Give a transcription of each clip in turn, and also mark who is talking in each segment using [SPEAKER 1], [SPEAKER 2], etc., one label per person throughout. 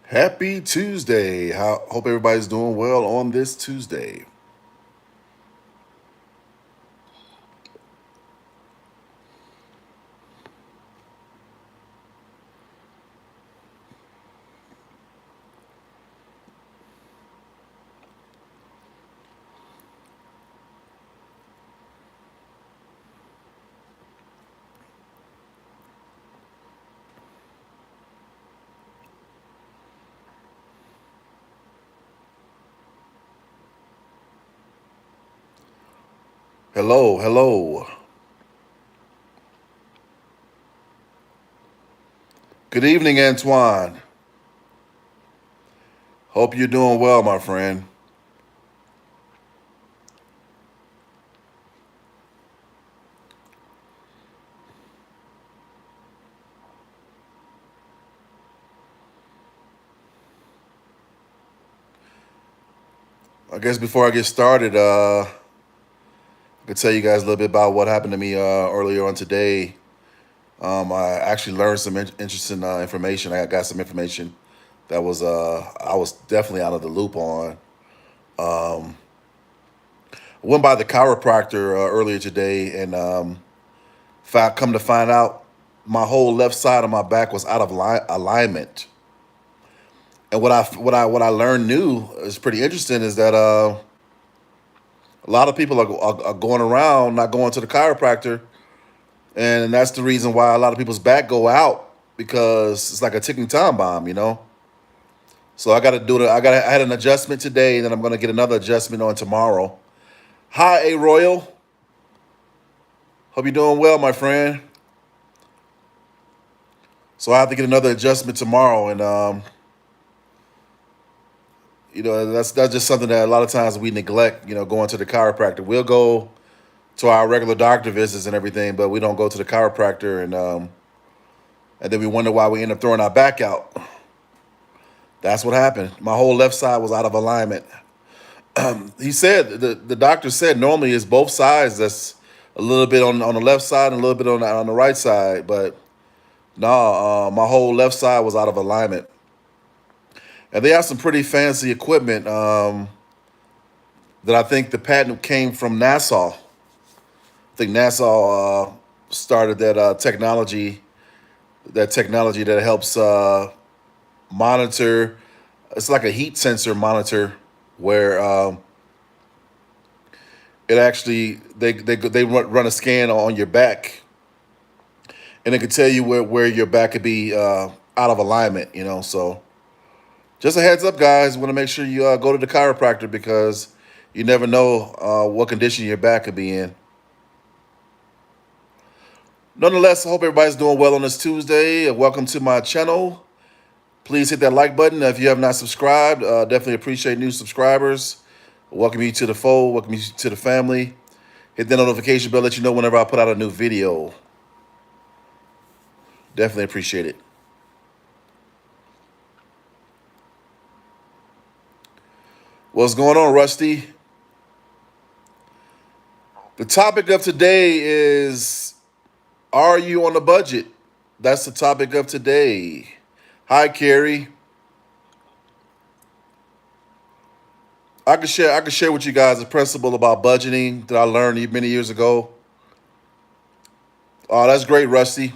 [SPEAKER 1] Happy Tuesday. Hope everybody's doing well on this Tuesday. Hello, hello. Good evening, Antoine. Hope you're doing well, my friend. I guess before I get started, I could tell you guys a little bit about what happened to me earlier on today. I actually learned some interesting information. I got some information that I was definitely out of the loop on. I went by the chiropractor earlier today, and come to find out, my whole left side of my back was out of alignment. And what I learned new is pretty interesting is that a lot of people are going around not going to the chiropractor, and that's the reason why a lot of people's back go out because it's like a ticking time bomb. So I got to do it. I had an adjustment today, and then I'm going to get another adjustment on tomorrow. Hi, A Royal. Hope you're doing well, my friend. So I have to get another adjustment tomorrow, and that's just something that a lot of times we neglect. Going to the chiropractor. We'll go to our regular doctor visits and everything, but we don't go to the chiropractor, and then we wonder why we end up throwing our back out. That's what happened. My whole left side was out of alignment. He said the doctor said normally it's both sides. That's a little bit on the left side and a little bit on the right side, but no, my whole left side was out of alignment. And they have some pretty fancy equipment that I think the patent came from NASA. I think NASA started that technology that helps monitor. It's like a heat sensor monitor where it actually they run a scan on your back, and it can tell you where your back could be out of alignment. So just a heads up, guys. Want to make sure you go to the chiropractor because you never know what condition your back could be in. Nonetheless, I hope everybody's doing well on this Tuesday. Welcome to my channel. Please hit that like button if you have not subscribed. Definitely appreciate new subscribers. Welcome you to the fold. Welcome you to the family. Hit the notification bell, let you know whenever I put out a new video. Definitely appreciate it. What's going on, Rusty? The topic of today is, are you on a budget? That's the topic of today. Hi, Carrie. I could share with you guys a principle about budgeting that I learned many years ago. Oh, that's great, Rusty.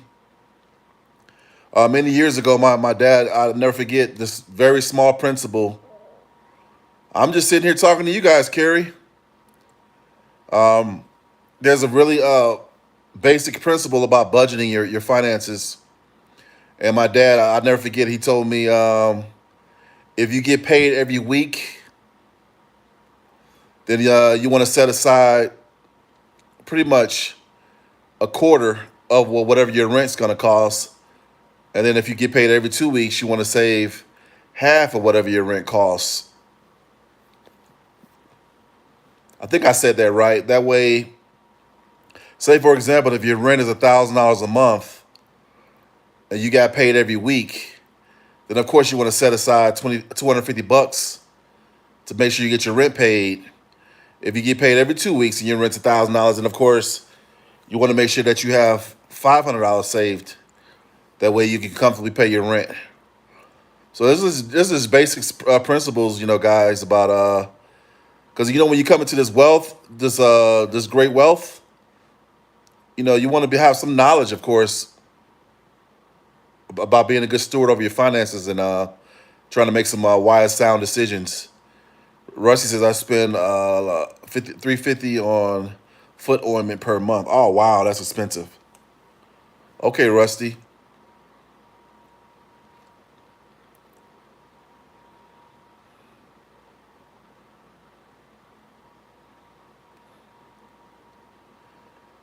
[SPEAKER 1] Many years ago, my dad, I'll never forget this very small principle. I'm just sitting here talking to you guys, Carrie. There's a really basic principle about budgeting your finances. And my dad, I'll never forget, he told me if you get paid every week, then you want to set aside pretty much a quarter of whatever your rent's going to cost. And then if you get paid every 2 weeks, you want to save half of whatever your rent costs. I think I said that right. That way, say for example, if your rent is $1,000 a month and you got paid every week, then of course you want to set aside 250 bucks to make sure you get your rent paid. If you get paid every 2 weeks and your rent's $1,000, and of course you want to make sure that you have $500 saved. That way you can comfortably pay your rent. So this is basic principles, guys, about because when you come into this wealth, this great wealth, you want to have some knowledge, of course, about being a good steward over your finances and trying to make some wise, sound decisions. Rusty says I spend 350 on foot ointment per month. Oh wow, that's expensive. Okay, Rusty.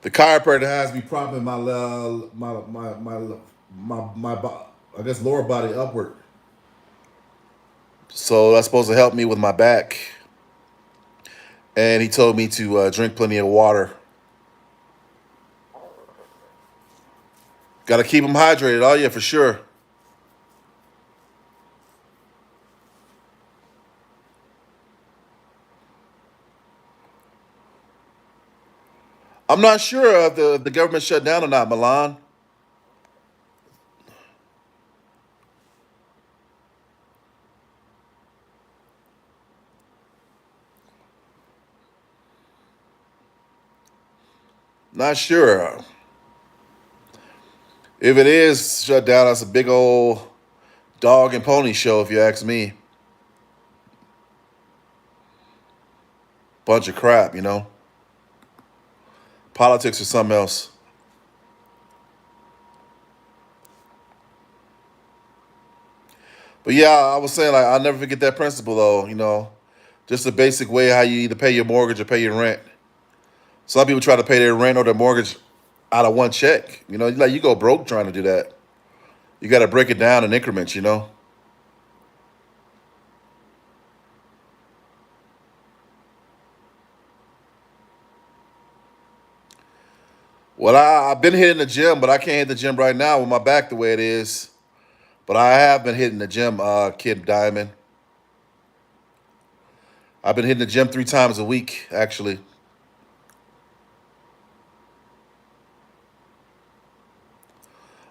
[SPEAKER 1] The chiropractor has me propping my I guess lower body upward. So that's supposed to help me with my back. And he told me to drink plenty of water. Got to keep him hydrated. Oh yeah, for sure. I'm not sure if the government shut down or not, Milan. Not sure. If it is shut down, that's a big old dog and pony show, if you ask me. Bunch of crap. Politics or something else. But yeah, I was saying, like, I'll never forget that principle though. Just the basic way how you either pay your mortgage or pay your rent. Some people try to pay their rent or their mortgage out of one check. Like you go broke trying to do that. You got to break it down in increments. Well, I've been hitting the gym, but I can't hit the gym right now with my back the way it is. But I have been hitting the gym, Kid Diamond. I've been hitting the gym 3 times a week, actually.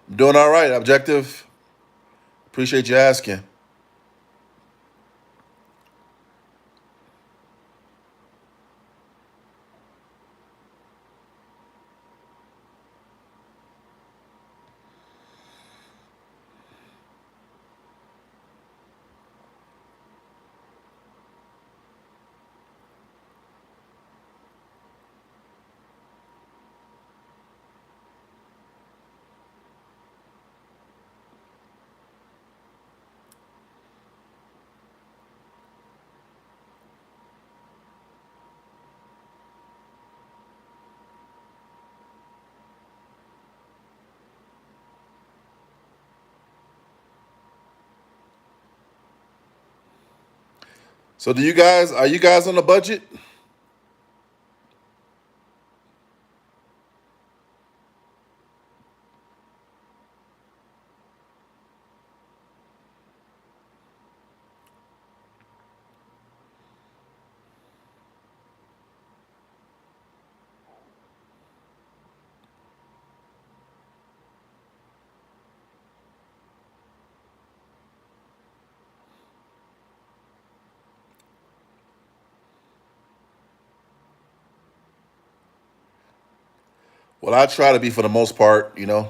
[SPEAKER 1] I'm doing all right, Objective. Appreciate you asking. So, are you guys on a budget? Well, I try to be for the most part. I know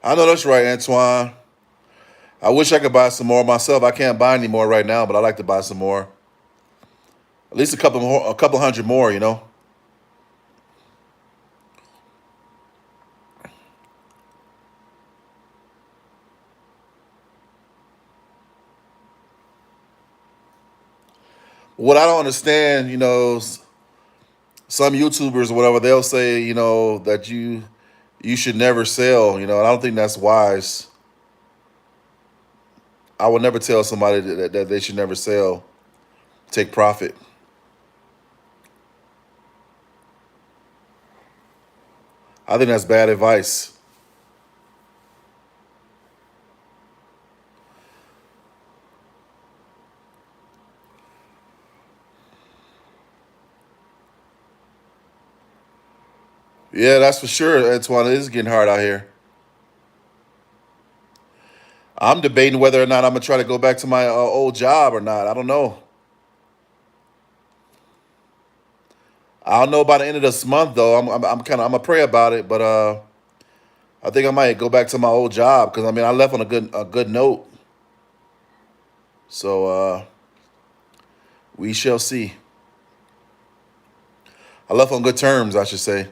[SPEAKER 1] that's right, Antoine. I wish I could buy some more myself. I can't buy any more right now, but I like to buy some more. At least a couple hundred more. What I don't understand, some YouTubers or whatever, they'll say, that you should never sell, and I don't think that's wise. I would never tell somebody that they should never sell, take profit. I think that's bad advice. Yeah, that's for sure. Antoine, it is getting hard out here. I'm debating whether or not I'm gonna try to go back to my old job or not. I don't know. I'll know by the end of this month though. I'm gonna pray about it, but I think I might go back to my old job because I mean I left on a good note. So we shall see. I left on good terms, I should say.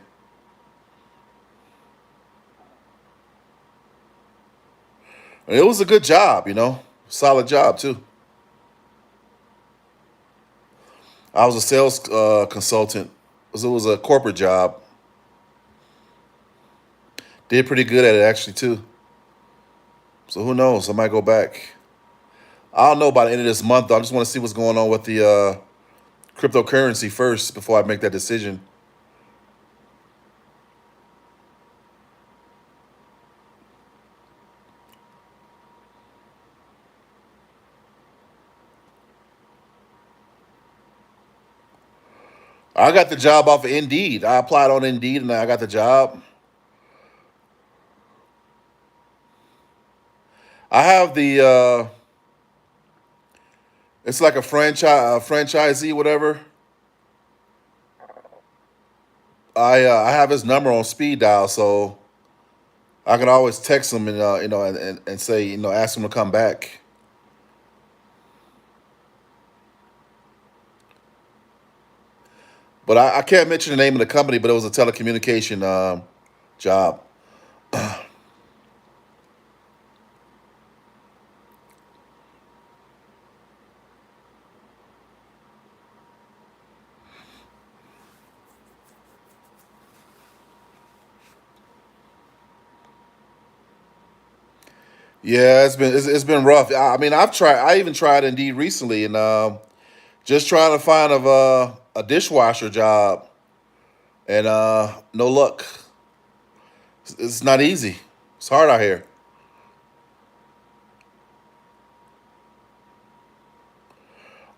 [SPEAKER 1] And it was a good job, solid job too. I was a sales consultant. It was a corporate job. Did pretty good at it actually too. So who knows? I might go back. I don't know by the end of this month. Though. I just want to see what's going on with the cryptocurrency first before I make that decision. I got the job off of Indeed. I applied on Indeed and I got the job. I have the it's like a franchisee, whatever. I have his number on speed dial, so I can always text him and and say ask him to come back. But I can't mention the name of the company, but it was a telecommunication job. Yeah, it's been rough. I mean, I even tried Indeed recently, and just trying to find a dishwasher job, and no luck. It's not easy. It's hard out here.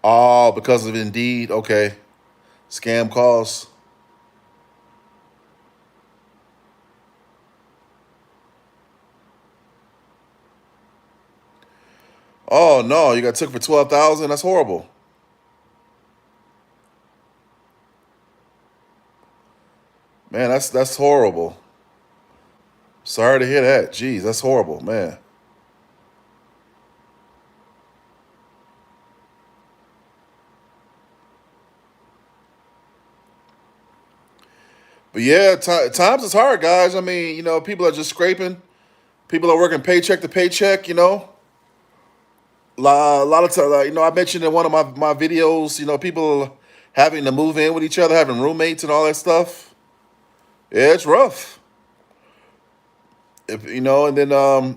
[SPEAKER 1] Oh, because of Indeed. Okay, scam calls. Oh no, you got took for 12,000. That's horrible, man. That's horrible. Sorry to hear that. Jeez, that's horrible, man. But yeah, times is hard, guys. I mean, people are just scraping. People are working paycheck to paycheck. A lot of times, I mentioned in one of my videos, people having to move in with each other, having roommates and all that stuff. Yeah, it's rough. And then I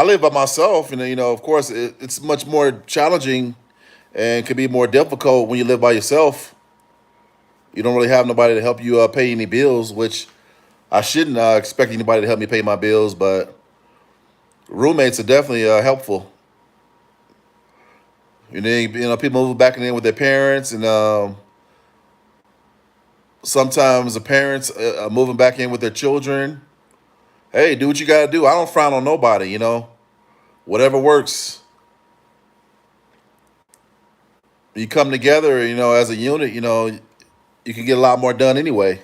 [SPEAKER 1] live by myself, and of course, it's much more challenging and can be more difficult when you live by yourself. You don't really have nobody to help you pay any bills, which I shouldn't expect anybody to help me pay my bills, but roommates are definitely helpful. And then people move back in with their parents, and sometimes the parents are moving back in with their children. Hey, do what you got to do. I don't frown on nobody. Whatever works. You come together, as a unit. You can get a lot more done anyway.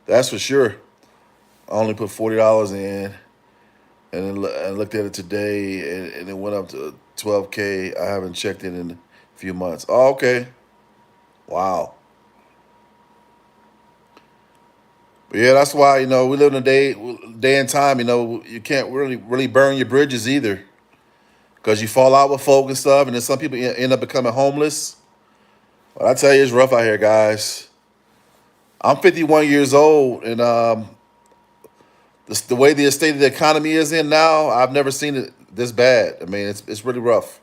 [SPEAKER 1] That's for sure. I only put $40 in, and then I looked at it today, and it went up to 12K. I haven't checked it in a few months. Oh, okay. Wow. But yeah, that's why we live in a day and time. You can't really burn your bridges either, because you fall out with folk and stuff, and then some people end up becoming homeless. But I tell you, it's rough out here, guys. I'm 51 years old, and the way the state of the economy is in now, I've never seen it this bad. I mean, it's really rough.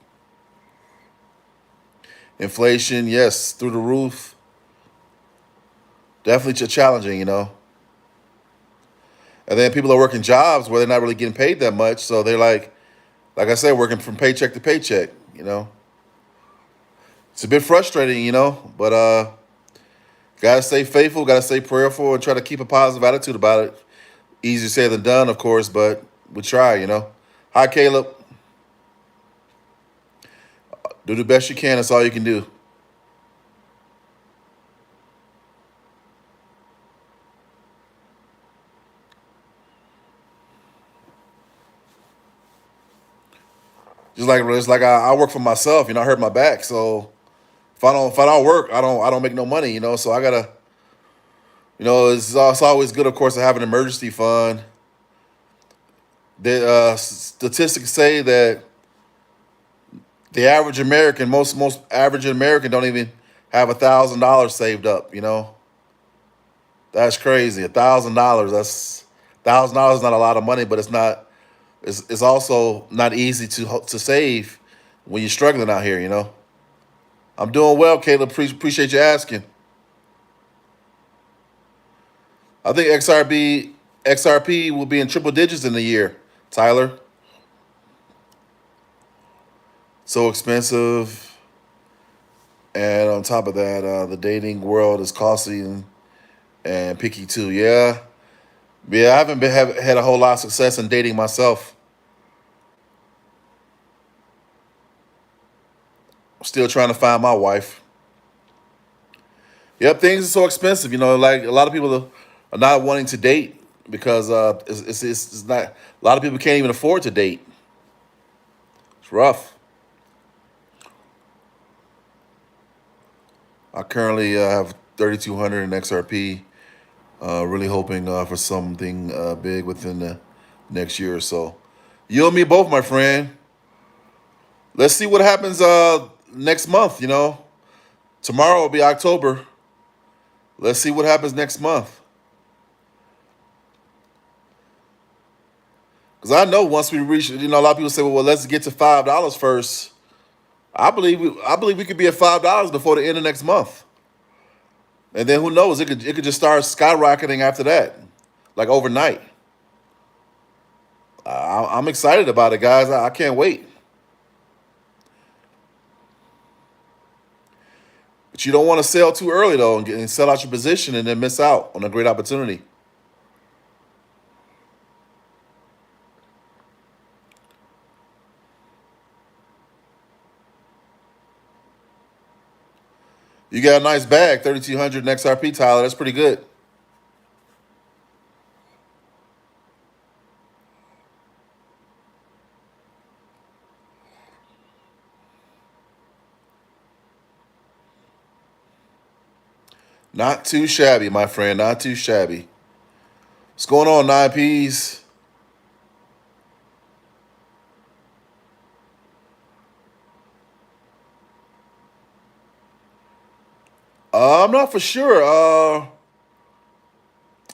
[SPEAKER 1] Inflation, yes, through the roof. Definitely challenging. And then people are working jobs where they're not really getting paid that much, so they're like I said, working from paycheck to paycheck. It's a bit frustrating, but Gotta stay faithful, gotta stay prayerful, and try to keep a positive attitude about it. Easier said than done, of course, but we try, you know. Hi, Caleb. Do the best you can. That's all you can do. Just like I work for myself. You know, I hurt my back, so if I don't work, I don't make no money. You know, so I gotta. You know, it's always good, of course, to have an emergency fund. The statistics say that the average American, most average American, don't even have $1,000 saved up. You know, that's crazy. $1,000. $1,000 is not a lot of money, but it's not. It's also not easy to save when you're struggling out here. You know. I'm doing well, Caleb. Appreciate you asking. I think XRP will be in triple digits in the year. Tyler, so expensive, and on top of that, the dating world is costly and picky too. Yeah, yeah. I haven't had a whole lot of success in dating myself. Still trying to find my wife. Yep, things are so expensive. You know, like a lot of people are not wanting to date because it's not. A lot of people can't even afford to date. It's rough. I currently have 3,200 in XRP. Really hoping for something big within the next year or so. You and me both, my friend. Let's see what happens next month. You know, tomorrow will be October. Let's see what happens next month. Because I know once we reach, you know, a lot of people say, well, let's get to $5 first. I believe we could be at $5 before the end of next month, and then who knows? It could just start skyrocketing after that, like overnight. I'm excited about it, guys. I can't wait. But you don't want to sell too early though, and sell out your position and then miss out on a great opportunity. You got a nice bag, 3,200 in XRP, Tyler. That's pretty good. Not too shabby, my friend. Not too shabby. What's going on, 9Ps? I'm not for sure. I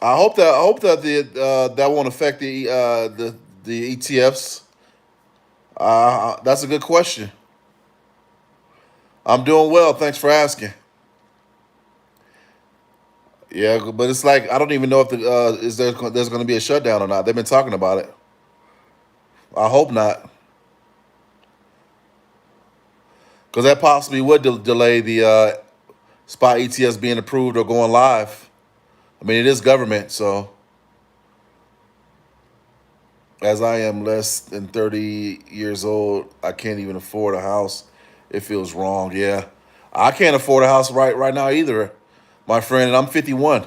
[SPEAKER 1] hope that the that won't affect the ETFs. That's a good question. I'm doing well. Thanks for asking. Yeah, but it's like I don't even know if there's going to be a shutdown or not. They've been talking about it. I hope not, because that possibly would delay the spot ETFs being approved or going live. I mean, it is government, so as I am less than 30 years old, I can't even afford a house. It feels wrong. Yeah, I can't afford a house right now either, my friend. And I'm 51.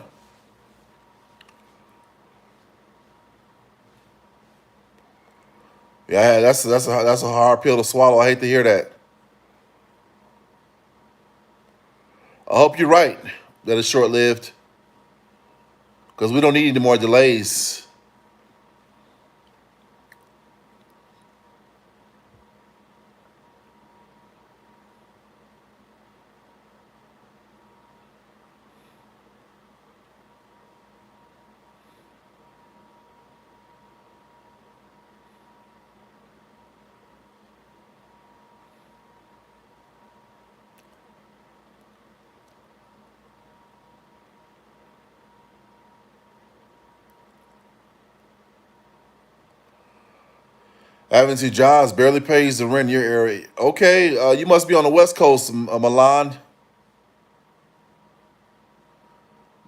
[SPEAKER 1] Yeah, that's a hard pill to swallow. I hate to hear that. I hope you're right that it's short lived because we don't need any more delays. Having two jobs barely pays the rent in your area. Okay, you must be on the West Coast, Milan.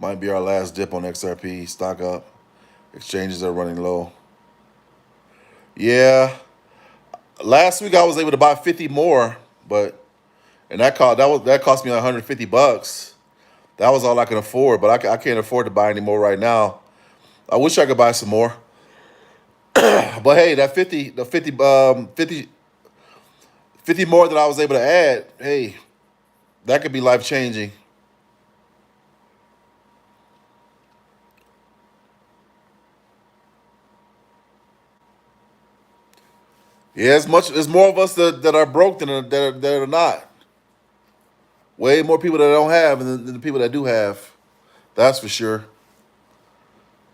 [SPEAKER 1] Might be our last dip on XRP. Stock up. Exchanges are running low. Yeah. Last week I was able to buy 50 more, but and that cost me like $150. That was all I can afford, but I can't afford to buy any more right now. I wish I could buy some more. But hey, that 50, the 50, 50 more that I was able to add, hey, that could be life changing. Yeah, there's more of us that are broke that are not. Way more people that don't have than the people that do have. That's for sure.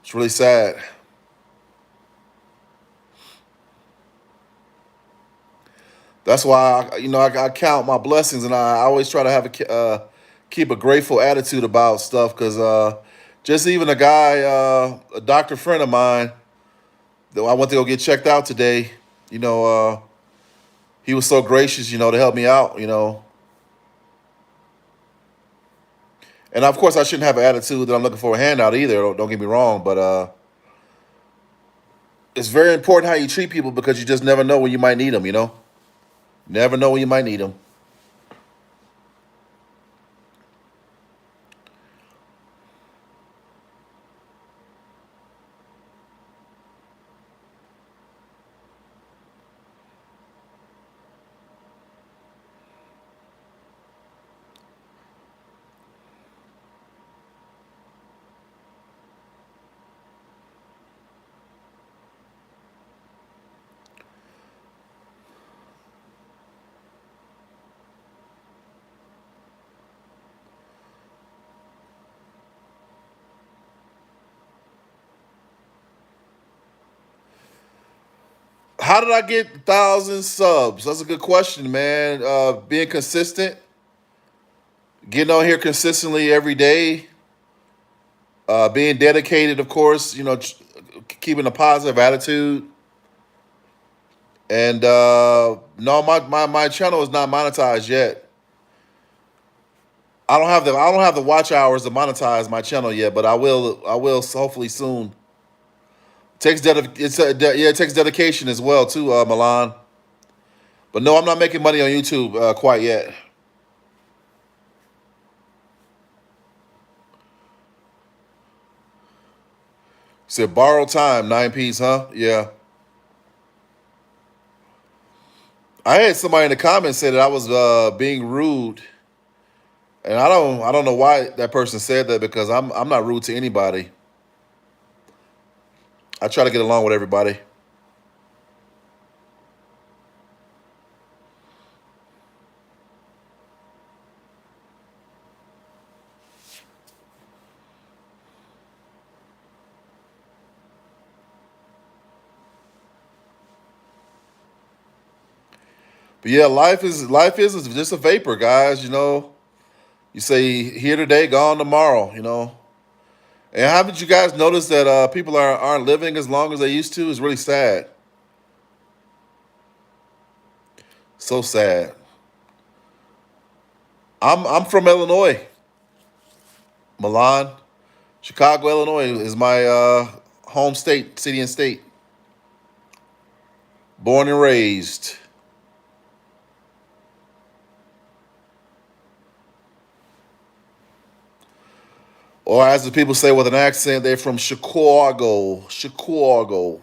[SPEAKER 1] It's really sad. That's why I count my blessings, and I always try to have keep a grateful attitude about stuff. Because just even a doctor friend of mine, that I went to go get checked out today. You know, he was so gracious, to help me out. And of course, I shouldn't have an attitude that I'm looking for a handout either. Don't get me wrong, but it's very important how you treat people because you just never know when you might need them. Never know when you might need them. How did I get 1,000 subs? That's a good question, man. Being consistent, getting on here consistently every day, being dedicated, of course. Keeping a positive attitude. And no, my channel is not monetized yet. I don't have the watch hours to monetize my channel yet, but I will hopefully soon. It takes dedication as well too, Milan. But no, I'm not making money on YouTube quite yet. Said borrow time, 9 piece, huh? Yeah. I had somebody in the comments say that I was being rude, and I don't know why that person said that because I'm not rude to anybody. I try to get along with everybody. But yeah, life is just a vapor, guys. You say here today, gone tomorrow. And haven't you guys noticed that people aren't living as long as they used to? It's really sad. So sad. I'm from Illinois, Milan. Chicago, Illinois is my home state, city and state. Born and raised. Or as the people say with an accent, they're from Chicago. Chicago.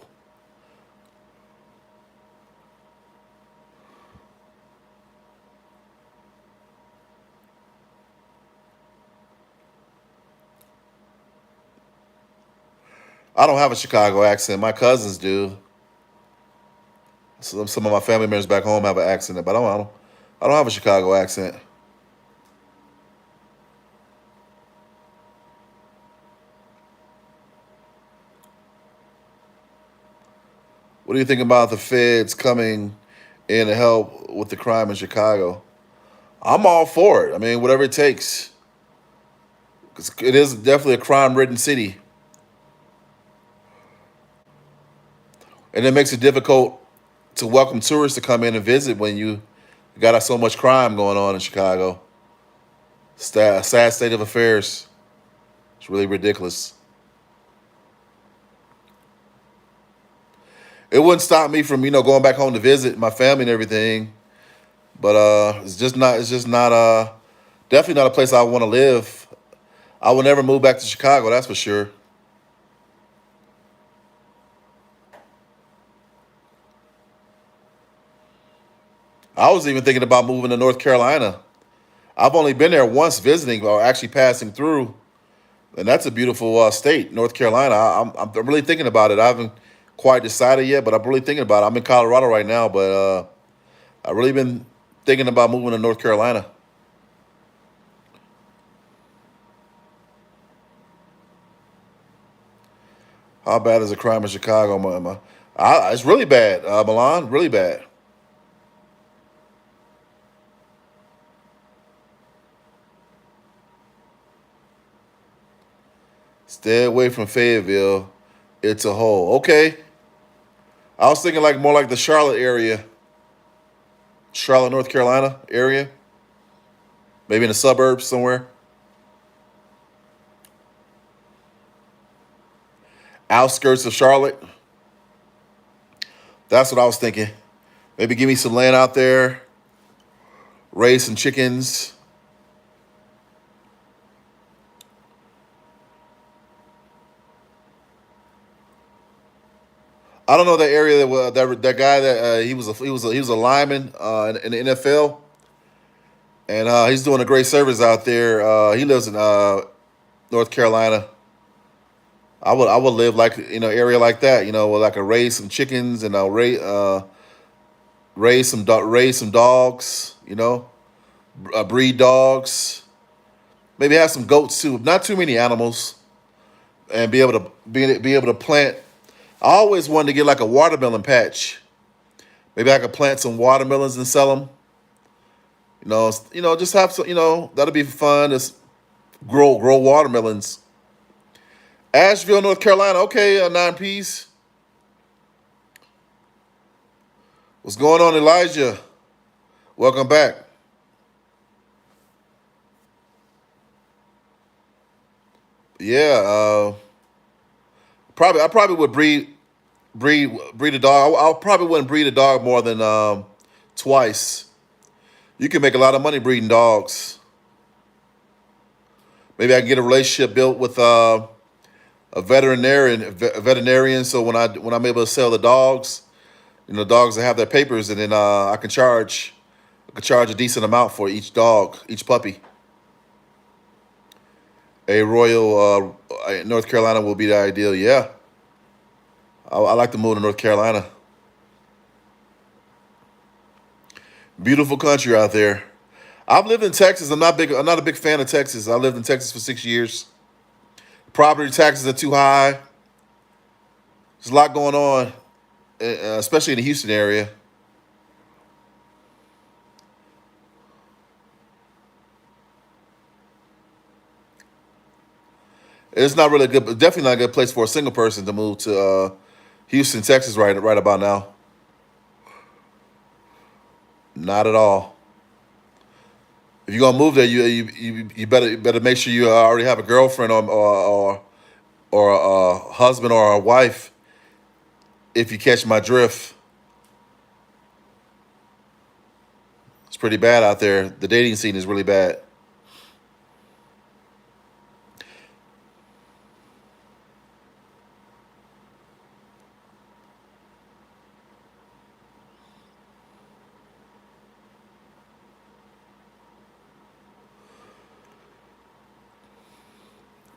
[SPEAKER 1] I don't have a Chicago accent. My cousins do. Some of my family members back home have an accent, but I don't have a Chicago accent. What do you think about the feds coming in to help with the crime in Chicago? I'm all for it. I mean, whatever it takes. 'Cause it is definitely a crime-ridden city, and it makes it difficult to welcome tourists to come in and visit when you got so much crime going on in Chicago. Sad state of affairs. It's really ridiculous. It wouldn't stop me from going back home to visit my family and everything, but it's just not definitely not a place I want to live. I will never move back to Chicago. That's for sure. I was even thinking about moving to North Carolina. I've only been there once visiting or actually passing through, and that's a beautiful state, North Carolina. I'm really thinking about it. I haven't quite decided yet, but I'm really thinking about it. I'm in Colorado right now, but I've really been thinking about moving to North Carolina. How bad is the crime in Chicago? It's really bad, Milan. Really bad. Stay away from Fayetteville. It's a hole. Okay. I was thinking like more like the Charlotte area, Charlotte, North Carolina area, maybe in the suburbs somewhere, outskirts of Charlotte. That's what I was thinking. Maybe give me some land out there, raise some chickens. I don't know that area that guy that he was a lineman in the NFL, and he's doing a great service out there. He lives in North Carolina. I would live like area like that. Where I could raise some chickens and I'll raise some dogs. Breed dogs. Maybe have some goats too. Not too many animals, and be able to plant. I always wanted to get like a watermelon patch. Maybe I could plant some watermelons and sell them. Just have some. That'll be fun. Just grow watermelons. Asheville, North Carolina. Okay, nine piece. What's going on, Elijah? Welcome back. Yeah, I probably would breed a dog. I probably wouldn't breed a dog more than twice. You can make a lot of money breeding dogs. Maybe I can get a relationship built with a veterinarian. So when I'm able to sell the dogs, dogs that have their papers, and then I can charge a decent amount for each dog, each puppy. A royal North Carolina will be the ideal. Yeah, I like to move to North Carolina. Beautiful country out there. I've lived in Texas. I'm not a big fan of Texas. I lived in Texas for 6 years. Property taxes are too high. There's a lot going on, especially in the Houston area. It's not really good, but definitely not a good place for a single person to move to Houston, Texas, right about now. Not at all. If you're gonna move there, you better make sure you already have a girlfriend or a husband or a wife. If you catch my drift, it's pretty bad out there. The dating scene is really bad.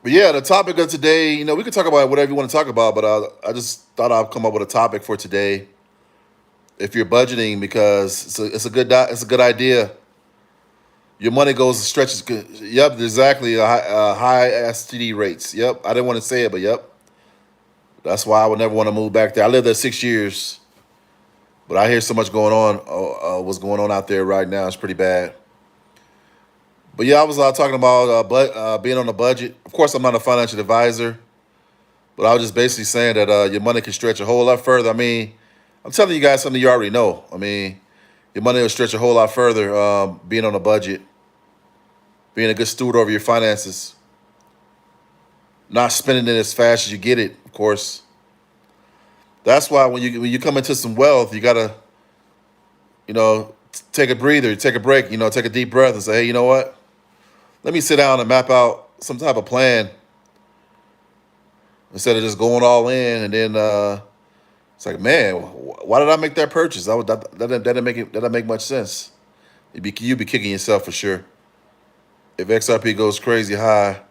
[SPEAKER 1] But yeah, the topic of today, we can talk about whatever you want to talk about, but I just thought I'd come up with a topic for today. If you're budgeting, because it's a good idea. Your money goes stretches. Yep, exactly. High STD rates. Yep, I didn't want to say it, but yep, that's why I would never want to move back there. I lived there 6 years, but I hear so much going on. What's going on out there right now? It's pretty bad. But yeah, I was talking about being on a budget. Of course, I'm not a financial advisor, but I was just basically saying that your money can stretch a whole lot further. I mean, I'm telling you guys something you already know. I mean, your money will stretch a whole lot further being on a budget, being a good steward over your finances. not spending it as fast as you get it. Of course, that's why when you come into some wealth, you gotta take a breather, take a break, take a deep breath and say, hey, you know what? Let me sit down and map out some type of plan instead of just going all in and then it's like, man, why did I make that purchase? That didn't make much sense. You'd be kicking yourself for sure. If XRP goes crazy high,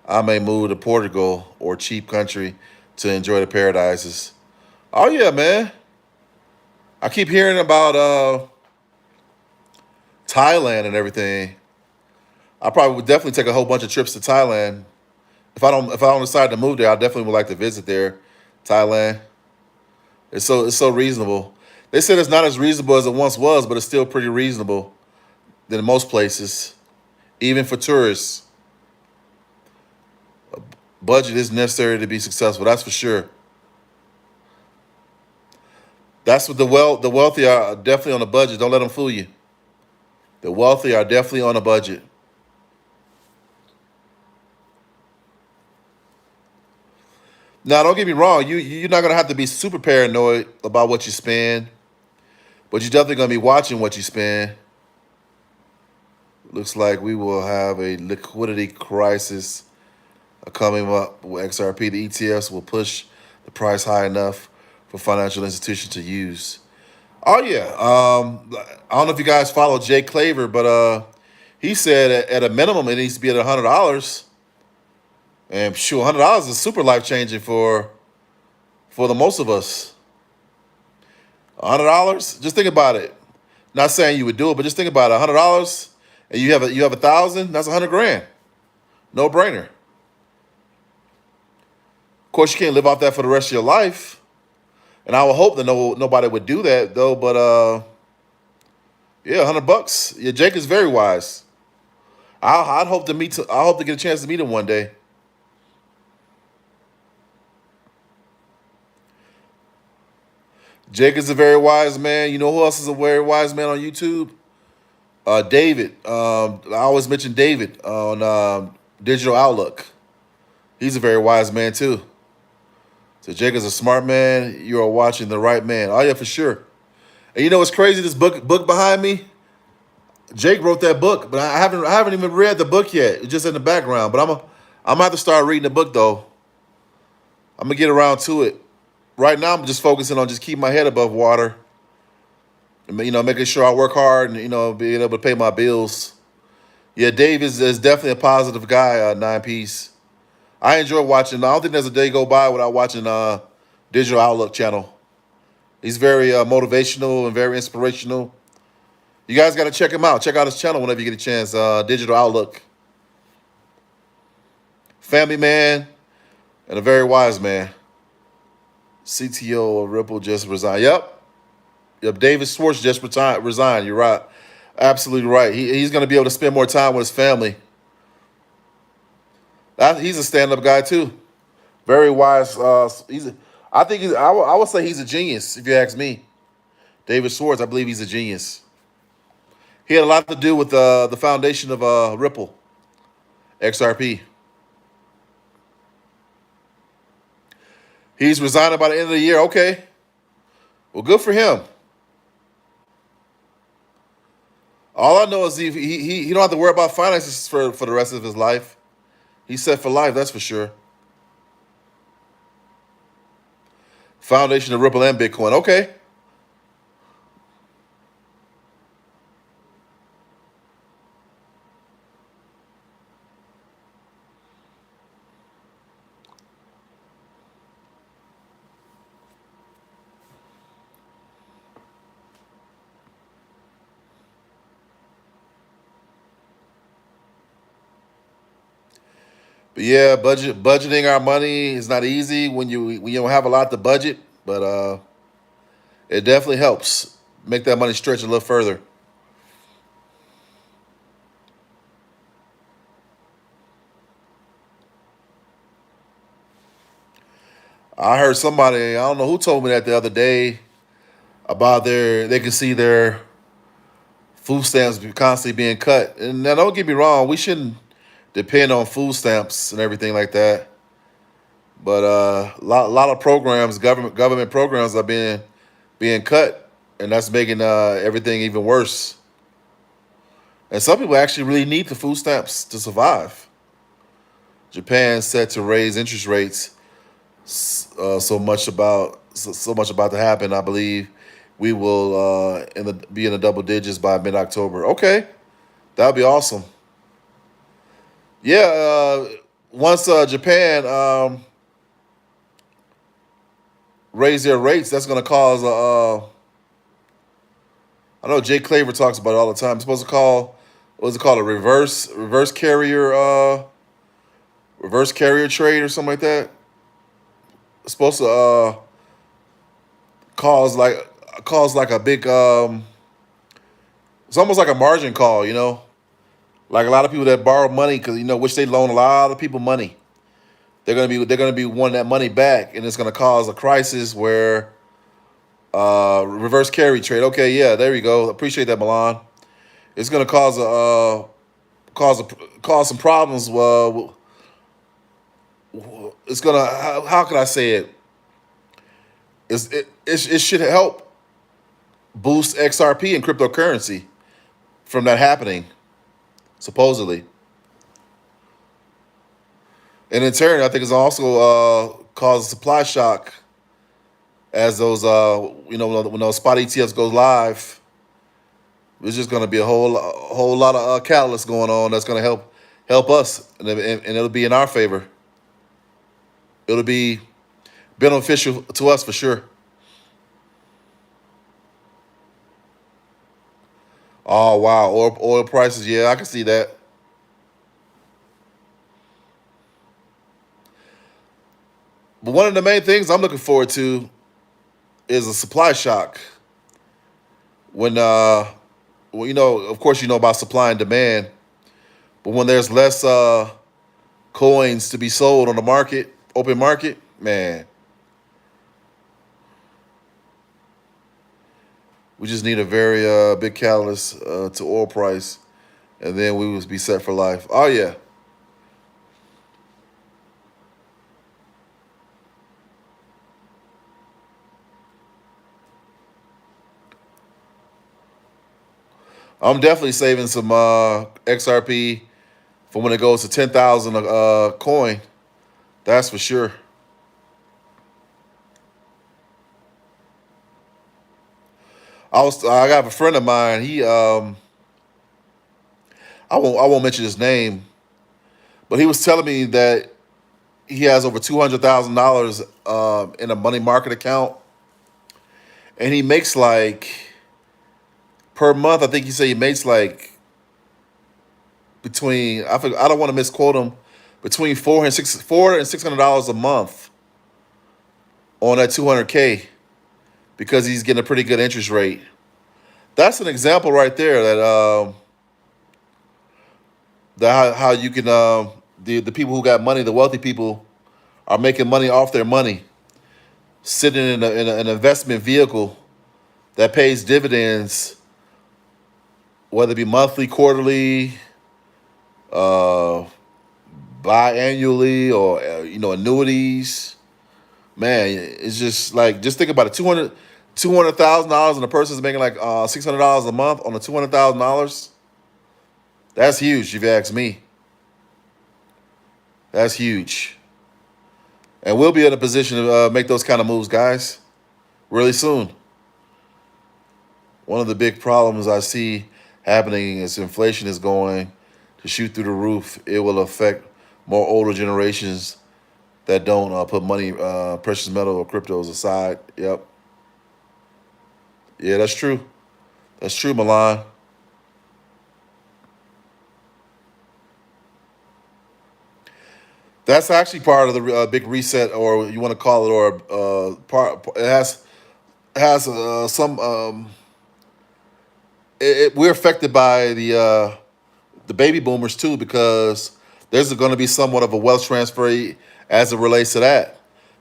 [SPEAKER 1] I may move to Portugal or cheap country to enjoy the paradises. Oh yeah, man. I keep hearing about Thailand and everything. I probably would definitely take a whole bunch of trips to Thailand. If I don't decide to move there, I definitely would like to visit there. Thailand. It's so reasonable. They said it's not as reasonable as it once was, but it's still pretty reasonable than most places, even for tourists. Budget is necessary to be successful. That's for sure. That's what the wealthy are definitely on a budget. Don't let them fool you. The wealthy are definitely on a budget. Now, don't get me wrong. You're not gonna have to be super paranoid about what you spend, but you're definitely gonna be watching what you spend. Looks like we will have a liquidity crisis coming up with XRP. The ETFs will push the price high enough for financial institutions to use. Oh yeah. I don't know if you guys follow Jay Claver, but he said at a minimum it needs to be at $100. And sure, $100 is super life changing for the most of us. $100. Just think about it. Not saying you would do it, but just think about it. $100, and you have 1,000. That's 100 grand. No brainer. Of course, you can't live off that for the rest of your life. And I would hope that nobody would do that though. But yeah, $100. Yeah, Jake is very wise. I'd hope to meet. I hope to get a chance to meet him one day. Jake is a very wise man. You know who else is a very wise man on YouTube? David. I always mention David on Digital Outlook. He's a very wise man too. So Jake is a smart man. You are watching the right man. Oh yeah, for sure. And you know what's crazy? This book behind me. Jake wrote that book, but I haven't even read the book yet. It's just in the background. But I'm gonna have to start reading the book though. I'm gonna get around to it. Right now, I'm just focusing on just keeping my head above water. And, making sure I work hard and being able to pay my bills. Yeah, Dave is definitely a positive guy. Nine Piece. I enjoy watching. I don't think there's a day go by without watching Digital Outlook channel. He's very motivational and very inspirational. You guys got to check him out. Check out his channel whenever you get a chance. Digital Outlook. Family man and a very wise man. CTO of Ripple just resigned. Yep. David Schwartz just resigned. You're right. Absolutely right. He's going to be able to spend more time with his family. He's a stand-up guy too. Very wise. I would say he's a genius if you ask me. David Schwartz, I believe he's a genius. He had a lot to do with the foundation of Ripple, XRP. He's resigning by the end of the year. Okay. Well, good for him. All I know is he don't have to worry about finances for the rest of his life. He's set for life, that's for sure. Foundation of Ripple and Bitcoin. Okay. But yeah, budgeting our money is not easy when you don't have a lot to budget, but it definitely helps make that money stretch a little further. I heard somebody, I don't know who told me that the other day about they can see their food stamps constantly being cut. And now don't get me wrong, we shouldn't depend on food stamps and everything like that. But lot of programs, government programs are being cut, and that's making everything even worse. And some people actually really need the food stamps to survive. Japan set to raise interest rates so much about to happen. I believe we will be in the double digits by mid October. Okay, that would be awesome. Yeah, once Japan raise their rates, that's going to cause I know Jay Claver talks about it all the time. It's supposed to call what's it called, a reverse carrier trade or something like that. It's supposed to cause like a big it's almost like a margin call, like a lot of people that borrow money because which they loan a lot of people money. They're gonna be wanting that money back, and it's gonna cause a crisis where reverse carry trade. Okay, yeah, there you go. Appreciate that, Milan. It's gonna cause some problems. It's gonna how can I say it? It should help boost XRP and cryptocurrency from that happening, supposedly. And in turn, I think it's also cause a supply shock as those when those spot ETFs go live. There's just going to be a whole lot of catalysts going on that's going to help us, and it'll be in our favor. It'll be beneficial to us for sure. Oh wow, oil prices. Yeah, I can see that. But one of the main things I'm looking forward to is a supply shock. When well, of course, about supply and demand, but when there's less coins to be sold on the market, open market, man, we just need a very big catalyst to oil price, and then we would be set for life. Oh yeah, I'm definitely saving some XRP for when it goes to 10,000 coin. That's for sure. I got a friend of mine. I won't mention his name, but he was telling me that he has over $200,000 in a money market account, and he makes like per month. I think he said he makes like between I don't want to misquote him, between $400 and $600 a month on that 200K because he's getting a pretty good interest rate. That's an example right there that how you can the people who got money, the wealthy people, are making money off their money, sitting in an investment vehicle that pays dividends, whether it be monthly, quarterly, uh, biannually, or annuities. Man, it's just like, just think about it. $200,000 and a person's making like $600 a month on the $200,000. That's huge, if you ask me. That's huge, and we'll be in a position to make those kind of moves, guys, really soon. One of the big problems I see happening is inflation is going to shoot through the roof. It will affect more older generations that don't put money, precious metal or cryptos aside. Yep. Yeah, that's true. That's true, Milan. That's actually part of the big reset, or you want to call it, or part. It has some. We're affected by the baby boomers too, because there's going to be somewhat of a wealth transfer as it relates to that.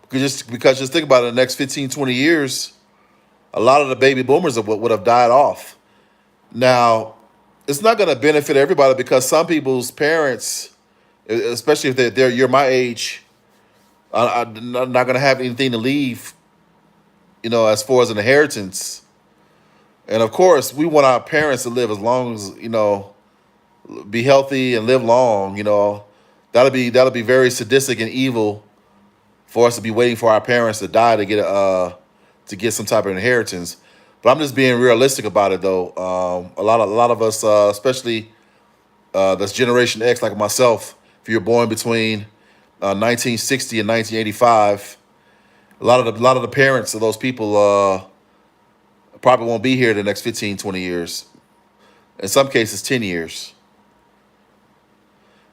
[SPEAKER 1] Because just think about it, in the next 15, 20 years, a lot of the baby boomers would have died off. Now, it's not going to benefit everybody because some people's parents, especially if you're my age, I'm not going to have anything to leave, as far as an inheritance. And of course, we want our parents to live as long as, be healthy and live long. That'll be very sadistic and evil for us to be waiting for our parents to die to get some type of inheritance. But I'm just being realistic about it, though. A lot of us, especially that's Generation X, like myself, if you're born between 1960 and 1985, a lot of the parents of those people probably won't be here the next 15, 20 years. In some cases, 10 years,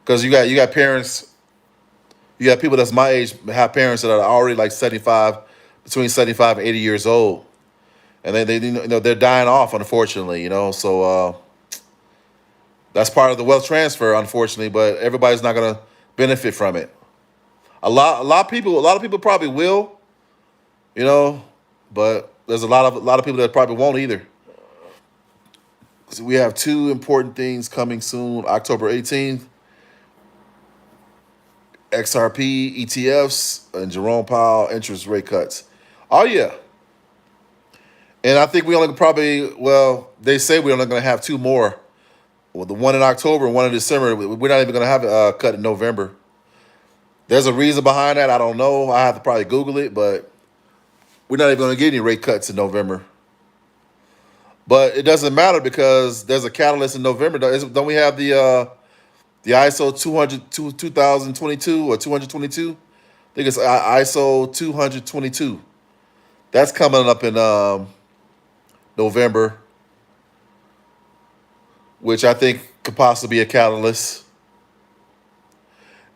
[SPEAKER 1] because you got parents, you got people that's my age have parents that are already like 75, between 75 and 80 years old, and they're dying off, unfortunately. So that's part of the wealth transfer, unfortunately. But everybody's not gonna benefit from it. A lot of people probably will, you know, but there's a lot of people that probably won't either. So we have two important things coming soon. October 18th, XRP ETFs and Jerome Powell interest rate cuts. Oh yeah, and I think we only probably, well, they say we're only going to have two more. Well, the one in October and one in December. We're not even going to have a cut in November. There's a reason behind that. I don't know. I have to probably Google it, but we're not even going to get any rate cuts in November. But it doesn't matter because there's a catalyst in November. Don't we have the ISO 2022 or 222? I think it's ISO 222. That's coming up in November, which I think could possibly be a catalyst.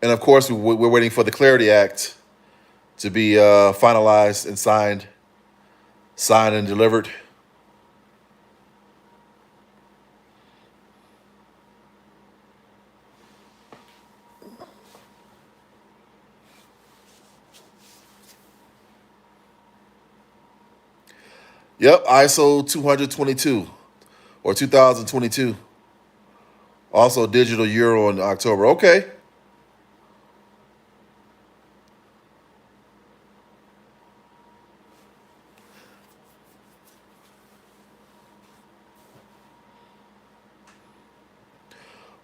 [SPEAKER 1] And of course, we're waiting for the Clarity Act to be finalized and signed and delivered. Yep, ISO 222 or 2022. Also, digital euro in October. Okay.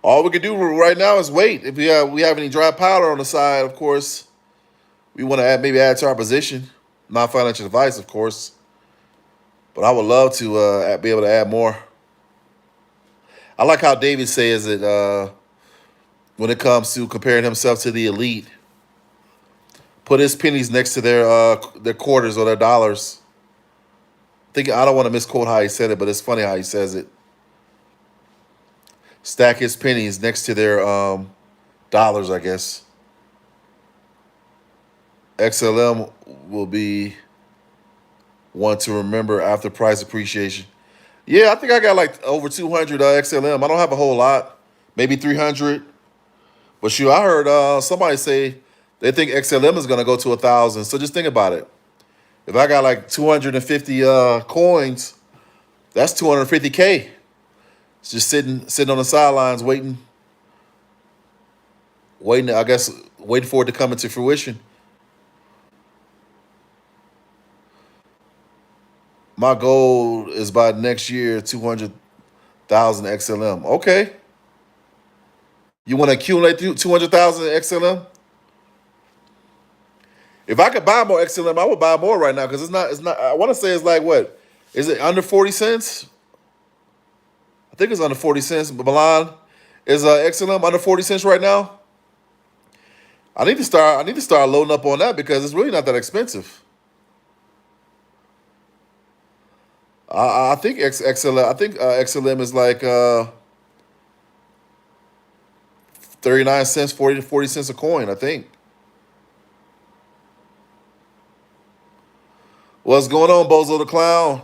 [SPEAKER 1] All we can do right now is wait. If we have any dry powder on the side, of course, we want to maybe add to our position. Not financial advice, of course, but I would love to be able to add more. I like how David says it when it comes to comparing himself to the elite. Put his pennies next to their quarters or their dollars. I don't want to misquote how he said it, but it's funny how he says it. Stack his pennies next to their dollars, I guess. XLM will be one to remember after price appreciation. Yeah, I think I got like over 200 XLM. I don't have a whole lot, maybe 300. But shoot, I heard somebody say they think XLM is going to go to 1,000. So just think about it. If I got like 250 coins, that's 250K. It's just sitting on the sidelines waiting. I guess waiting for it to come into fruition. My goal is by next year 200,000 XLM. Okay, you want to accumulate 200,000 XLM? If I could buy more XLM, I would buy more right now because it's not. It's not. I want to say it's like what? Is it under 40 cents? I think it's under 40 cents. But Milan, is XLM under 40 cents right now? I need to start loading up on that because it's really not that expensive. I think XLM. I think XLM is like 39 cents, 40 to 40 cents a coin. I think. What's going on, Bozo the Clown?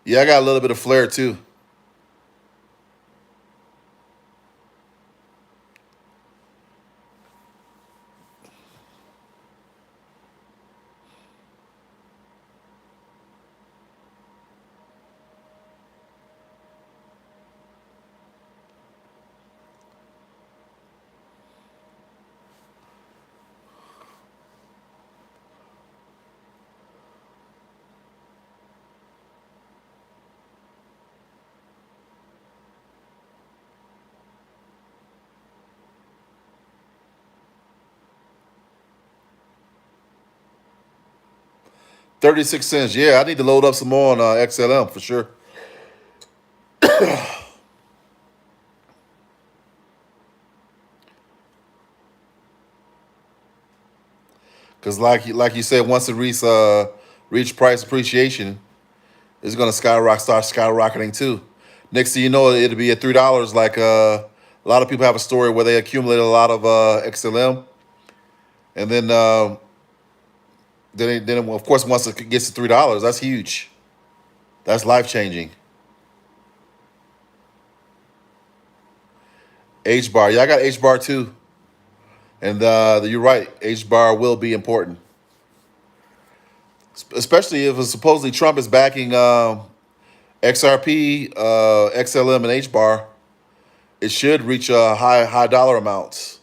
[SPEAKER 1] Yeah, I got a little bit of flair too. 36 cents. Yeah, I need to load up some more on XLM for sure. Because like you said, once it reach price appreciation, it's gonna start skyrocketing too. Next thing you know, it'll be at $3. Like a lot of people have a story where they accumulated a lot of XLM, and then of course once it gets to $3, that's huge. That's life changing. H bar, yeah, I got H bar too, and you're right. H bar will be important, especially if supposedly Trump is backing XRP, XLM, and H bar. It should reach high dollar amounts.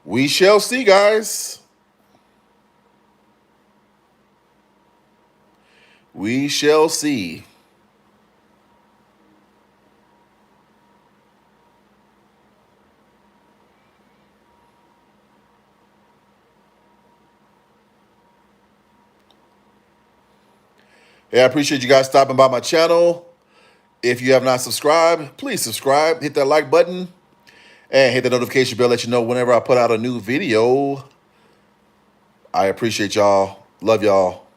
[SPEAKER 1] We shall see, guys. We shall see. Hey, I appreciate you guys stopping by my channel. If you have not subscribed, please subscribe. Hit that like button and hit the notification bell. Let you know whenever I put out a new video. I appreciate y'all. Love y'all.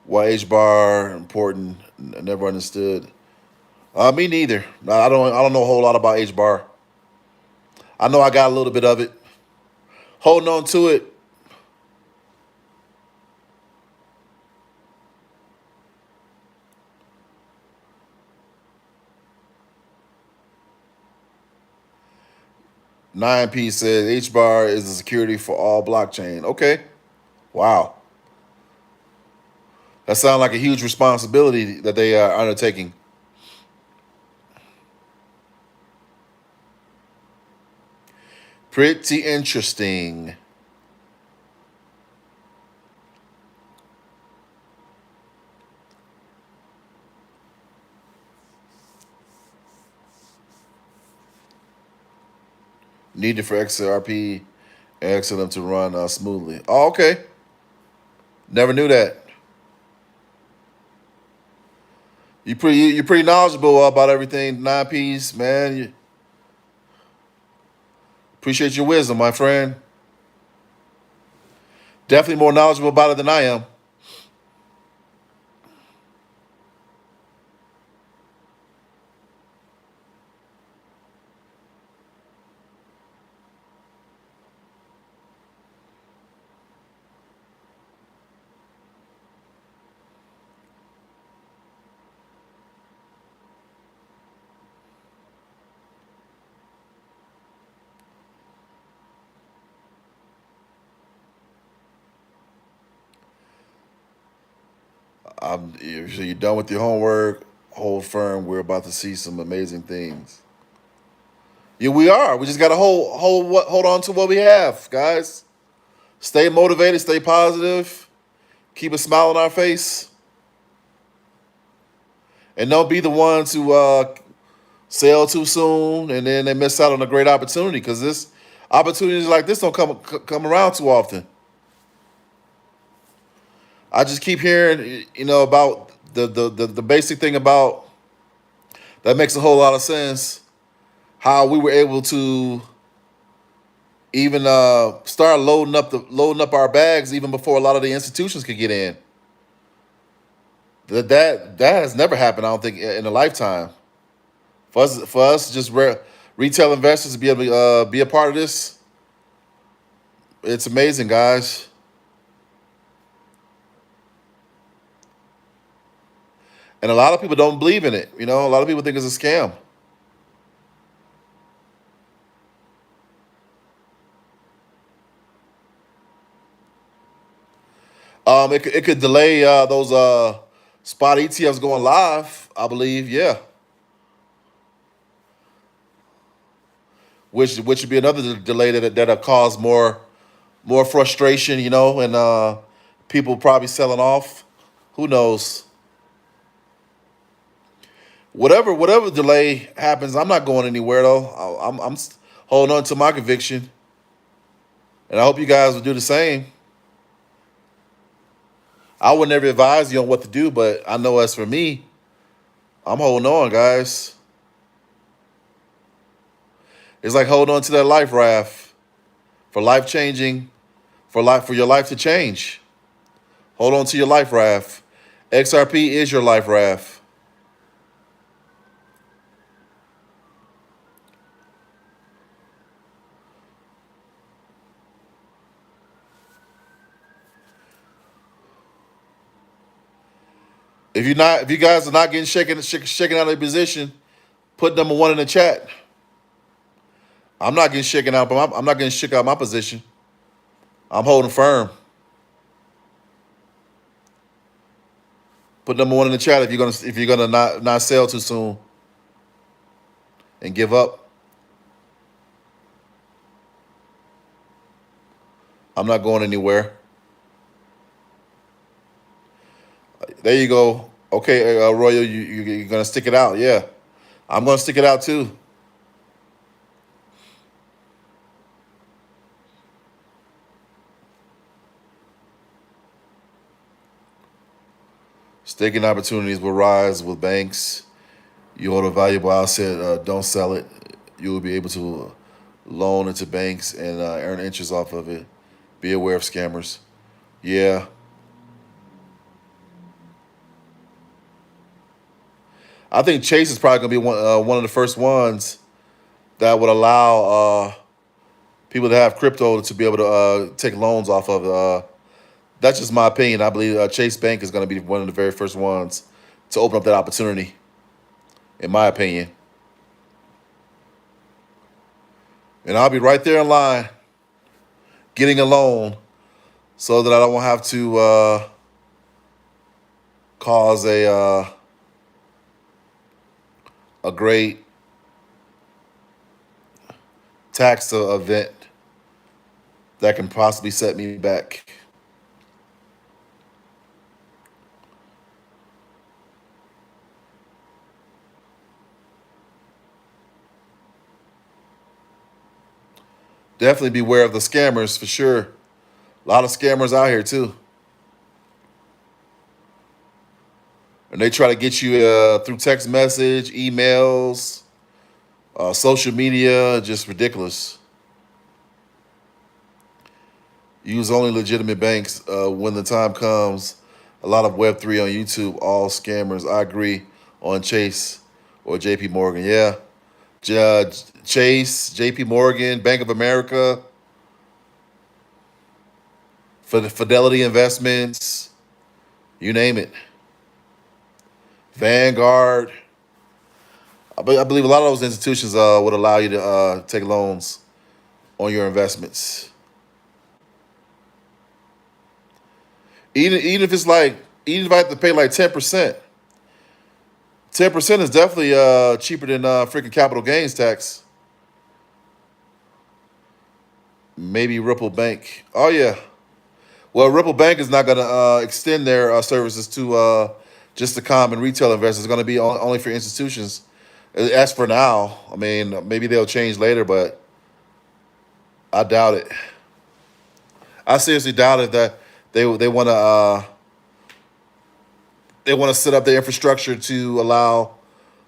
[SPEAKER 1] Why H bar important? Never understood. Me neither. I don't know a whole lot about H bar. I know I got a little bit of it. Holding on to it. 9P says H bar is the security for all blockchain. Okay. Wow. That sounds like a huge responsibility that they are undertaking. Pretty interesting. Needed for XRP and XLM to run smoothly. Oh, okay. Never knew that. You're pretty knowledgeable about everything. 9Ps, man. Appreciate your wisdom, my friend. Definitely more knowledgeable about it than I am. So you're done with your homework. Hold firm. We're about to see some amazing things. Yeah, we are. We just gotta hold on to what we have, guys. Stay motivated. Stay positive. Keep a smile on our face, and don't be the ones who sell too soon and then they miss out on a great opportunity. Because this opportunities like this don't come around too often. I just keep hearing, about the basic thing about that makes a whole lot of sense. How we were able to even start loading up our bags even before a lot of the institutions could get in. That has never happened, I don't think, in a lifetime. For us, just retail investors to be able to be a part of this, it's amazing, guys. And a lot of people don't believe in it. A lot of people think it's a scam. It could delay those spot ETFs going live, I believe. Yeah, which would be another delay that'll cause more frustration, and people probably selling off. Who knows? Whatever delay happens, I'm not going anywhere though. I'm holding on to my conviction, And I hope you guys will do the same. I would never advise you on what to do, but I know as for me, I'm holding on, guys. It's like holding on to that life raft for life changing, for your life to change. Hold on to your life raft. XRP is your life raft. If you guys are not getting shaken out of the position, put number one in the chat. I'm not getting shaken out, but I'm not getting shook out of my position. I'm holding firm. Put number one in the chat if you're gonna not sell too soon and give up. I'm not going anywhere. There you go. Okay, Royal, you're gonna stick it out. Yeah, I'm gonna stick it out too. Staking opportunities will rise with banks. You hold a valuable asset, don't sell it. You will be able to loan into banks and earn interest off of it. Be aware of scammers. Yeah. I think Chase is probably going to be one of the first ones that would allow people to have crypto to be able to take loans off of. That's just my opinion. I believe Chase Bank is going to be one of the very first ones to open up that opportunity, in my opinion. And I'll be right there in line getting a loan so that I don't have to cause a great tax event that can possibly set me back. Definitely beware of the scammers for sure. A lot of scammers out here too. And they try to get you through text message, emails, social media, just ridiculous. Use only legitimate banks when the time comes. A lot of Web3 on YouTube, all scammers. I agree on Chase or JP Morgan. Yeah. Chase, JP Morgan, Bank of America, for the Fidelity Investments, you name it. Vanguard. I believe a lot of those institutions would allow you to take loans on your investments. Even if it's like, even if I have to pay like 10%, 10% is definitely cheaper than freaking capital gains tax. Maybe Ripple Bank. Oh yeah. Well, Ripple Bank is not going to extend their services to just the common retail investors. It's going to be only for institutions. As for now, I mean, maybe they'll change later, but I doubt it. I seriously doubt it that they want to set up the infrastructure to allow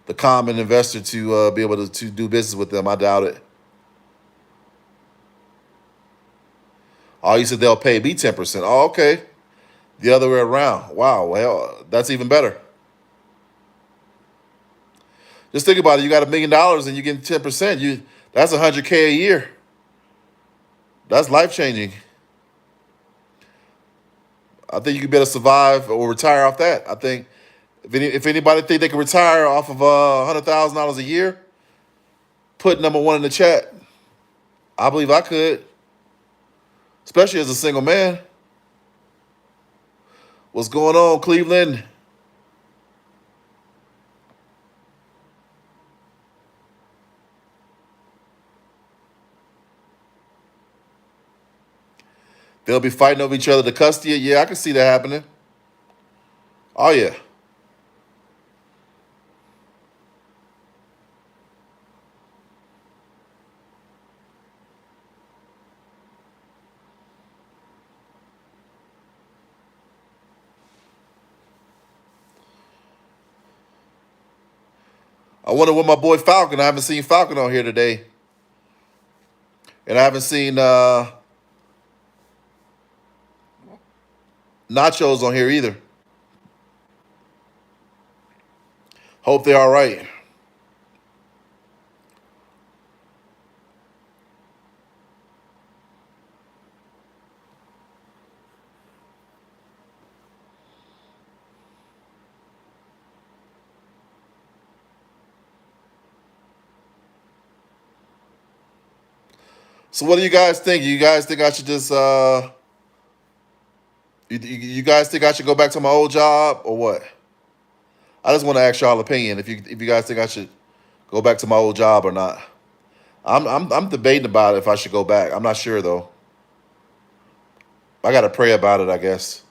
[SPEAKER 1] the common investor to be able to do business with them. I doubt it. Oh, you said they'll pay me 10%. Oh, okay. The other way around. Wow. Well, that's even better. Just think about it. You got $1 million and you get 10%. That's $100K a year. That's life changing. I think you can better survive or retire off that. I think if anybody think they can retire off of $100,000 a year, put number one in the chat. I believe I could, especially as a single man. What's going on, Cleveland? They'll be fighting over each other to custody. Yeah, I can see that happening. Oh yeah. I wonder what my boy Falcon. I haven't seen Falcon on here today, and I haven't seen Nachos on here either. Hope they're all right. So what do you guys think? You guys think I should just you guys think I should go back to my old job or what? I just want to ask y'all opinion if you guys think I should go back to my old job or not. I'm debating about it if I should go back. I'm not sure though. I got to pray about it, I guess.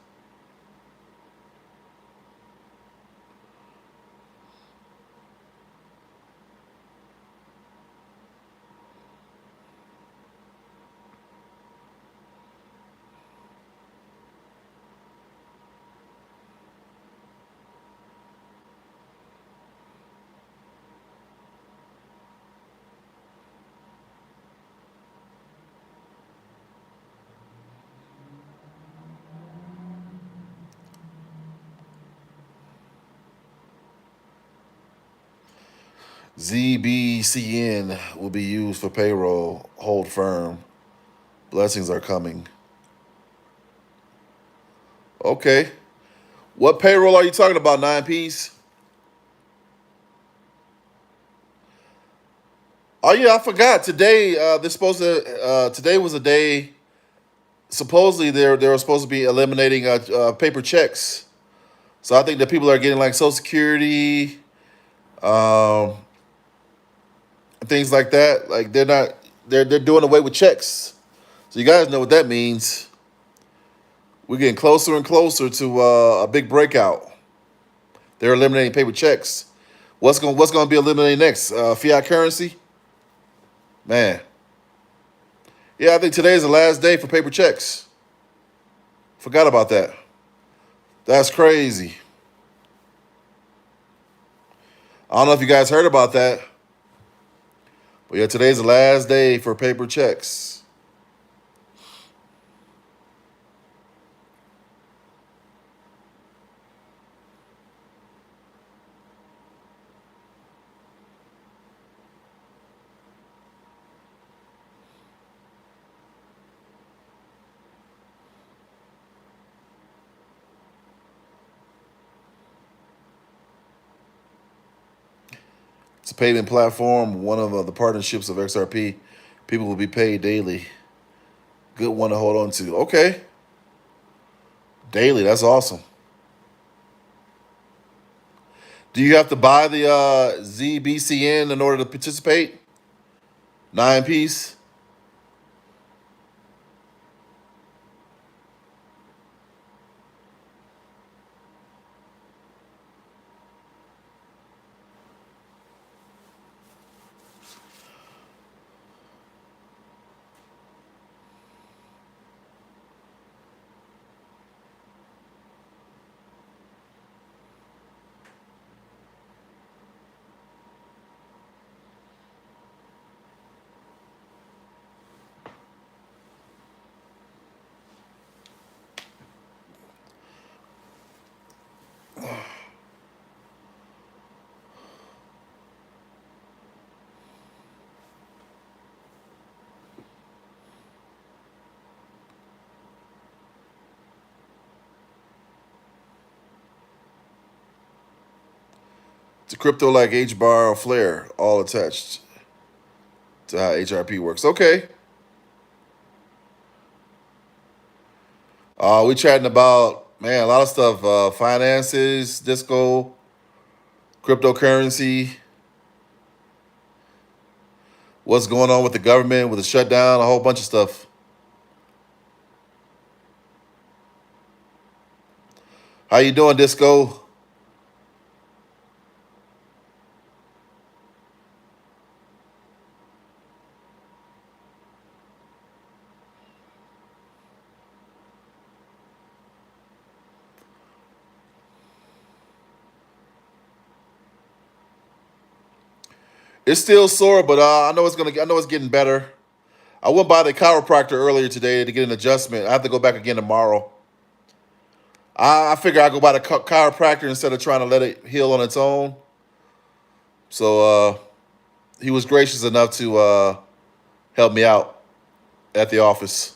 [SPEAKER 1] ZBCN will be used for payroll. Hold firm. Blessings are coming. Okay. What payroll are you talking about, 9Ps? Oh yeah, I forgot. Today, they're supposed to. Today was a day. Supposedly, they were supposed to be eliminating paper checks. So I think that people are getting like Social Security, um, things like that. Like they're not. They're doing away with checks. So you guys know what that means. We're getting closer and closer to a big breakout. They're eliminating paper checks. What's going to be eliminated next? Fiat currency, man. Yeah, I think today's the last day for paper checks. Forgot about that. That's crazy. I don't know if you guys heard about that, but yeah, today's the last day for paper checks. It's a payment platform, one of the partnerships of XRP. People will be paid daily. Good one to hold on to. Okay, daily. That's awesome. Do you have to buy the ZBCN in order to participate? 9 piece. It's a crypto like HBAR or Flare, all attached to how HRP works. Okay. We chatting about, man, a lot of stuff. Finances, disco, cryptocurrency, what's going on with the government, with the shutdown, a whole bunch of stuff. How you doing, Disco? It's still sore, but I know it's gonna. I know it's getting better. I went by the chiropractor earlier today to get an adjustment. I have to go back again tomorrow. I figure I go by the chiropractor instead of trying to let it heal on its own. So he was gracious enough to help me out at the office.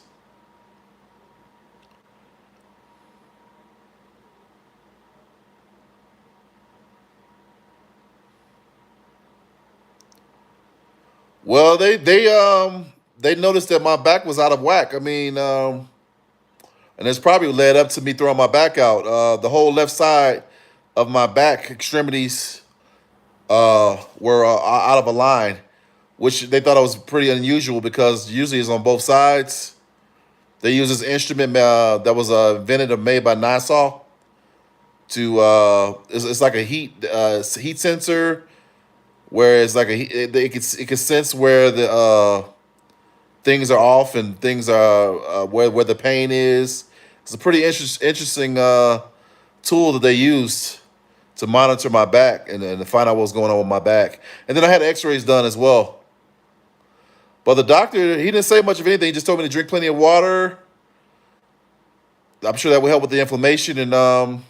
[SPEAKER 1] Well, they noticed that my back was out of whack. I mean, and it's probably led up to me throwing my back out. The whole left side of my back extremities were out of a line, which they thought was pretty unusual because usually it's on both sides. They use this instrument that was invented or made by NASA to it's like a heat sensor where it's like it can sense where the things are off and things are where the pain is. It's a pretty interesting tool that they used to monitor my back and to find out what was going on with my back. And then I had X-rays done as well. But the doctor, he didn't say much of anything. He just told me to drink plenty of water. I'm sure that will help with the inflammation and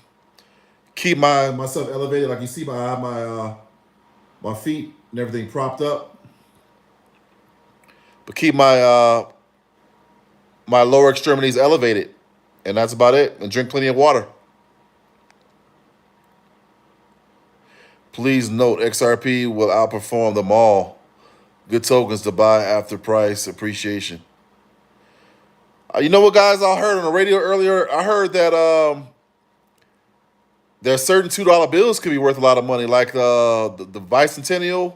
[SPEAKER 1] keep myself elevated. Like you see, my feet and everything propped up, but keep my lower extremities elevated, and that's about it. And drink plenty of water. Please note, XRP will outperform them all. Good tokens to buy after price appreciation. You know what, guys? I heard on the radio earlier. I heard that there are certain $2 bills could be worth a lot of money, like the bicentennial.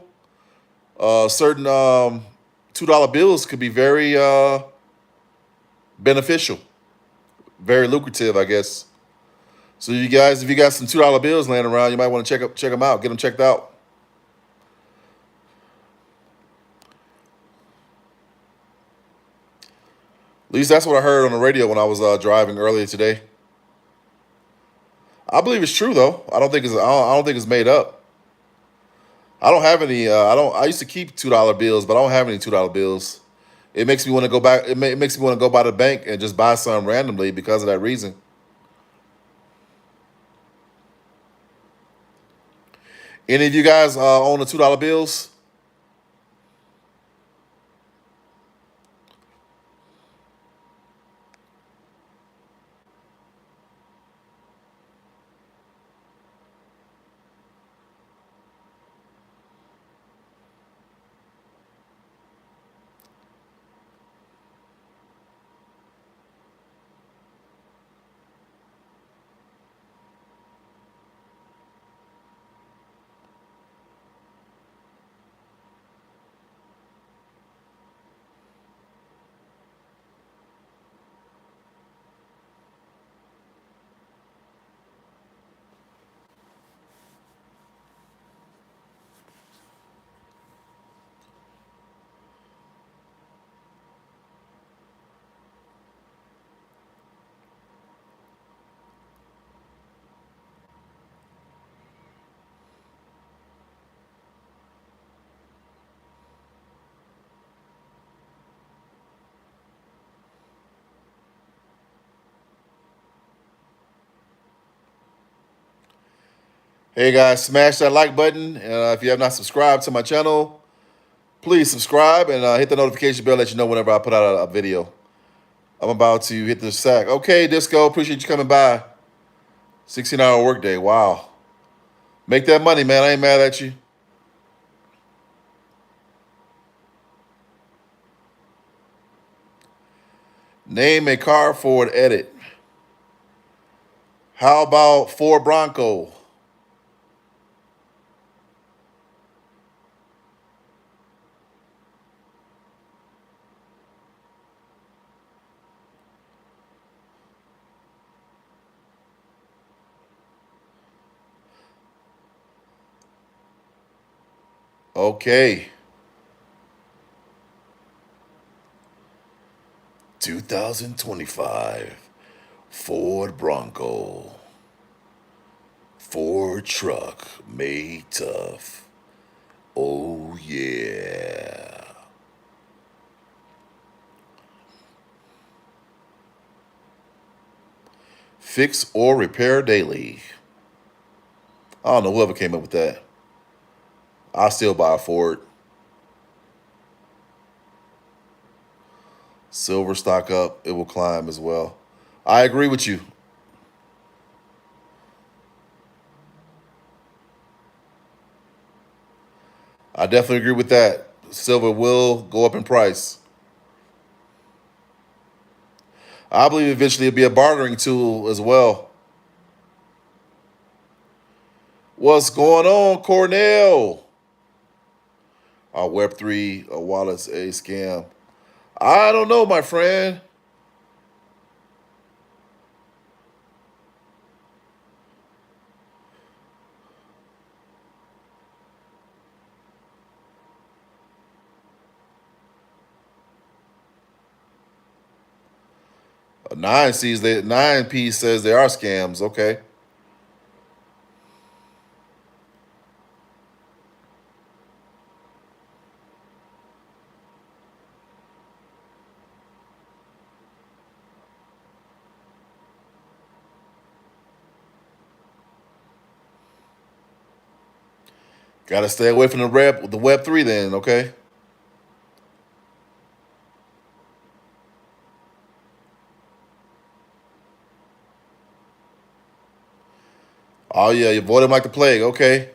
[SPEAKER 1] Certain $2 bills could be very beneficial, very lucrative, I guess. So you guys, if you got some $2 bills laying around, you might want to check them out, get them checked out. At least that's what I heard on the radio when I was driving earlier today. I believe it's true though. I don't think it's made up. I don't have any. I don't. I used to keep $2 bills, but I don't have any $2 bills. It makes me want to go back. It makes me want to go by the bank and just buy some randomly because of that reason. Any of you guys own the $2 bills? Hey guys, smash that like button. If you have not subscribed to my channel, please subscribe and hit the notification bell, let you know whenever I put out a video. I'm about to hit the sack. Okay, Disco, appreciate you coming by. 16-hour workday. Wow. Make that money, man. I ain't mad at you. Name a car Ford edit. How about Ford Bronco? Okay. 2025 Ford Bronco. Ford truck made tough. Oh, yeah. Fix or repair daily. I don't know whoever came up with that. I still buy a Ford. Silver stock up, it will climb as well. I agree with you. I definitely agree with that. Silver will go up in price. I believe eventually it'll be a bartering tool as well. What's going on, Cornell? Our Web3 wallet's a scam. I don't know, my friend. Nine sees that 9P says they are scams. Okay. Gotta stay away from the Web3 then, okay? Oh yeah, you avoid him like the plague, okay.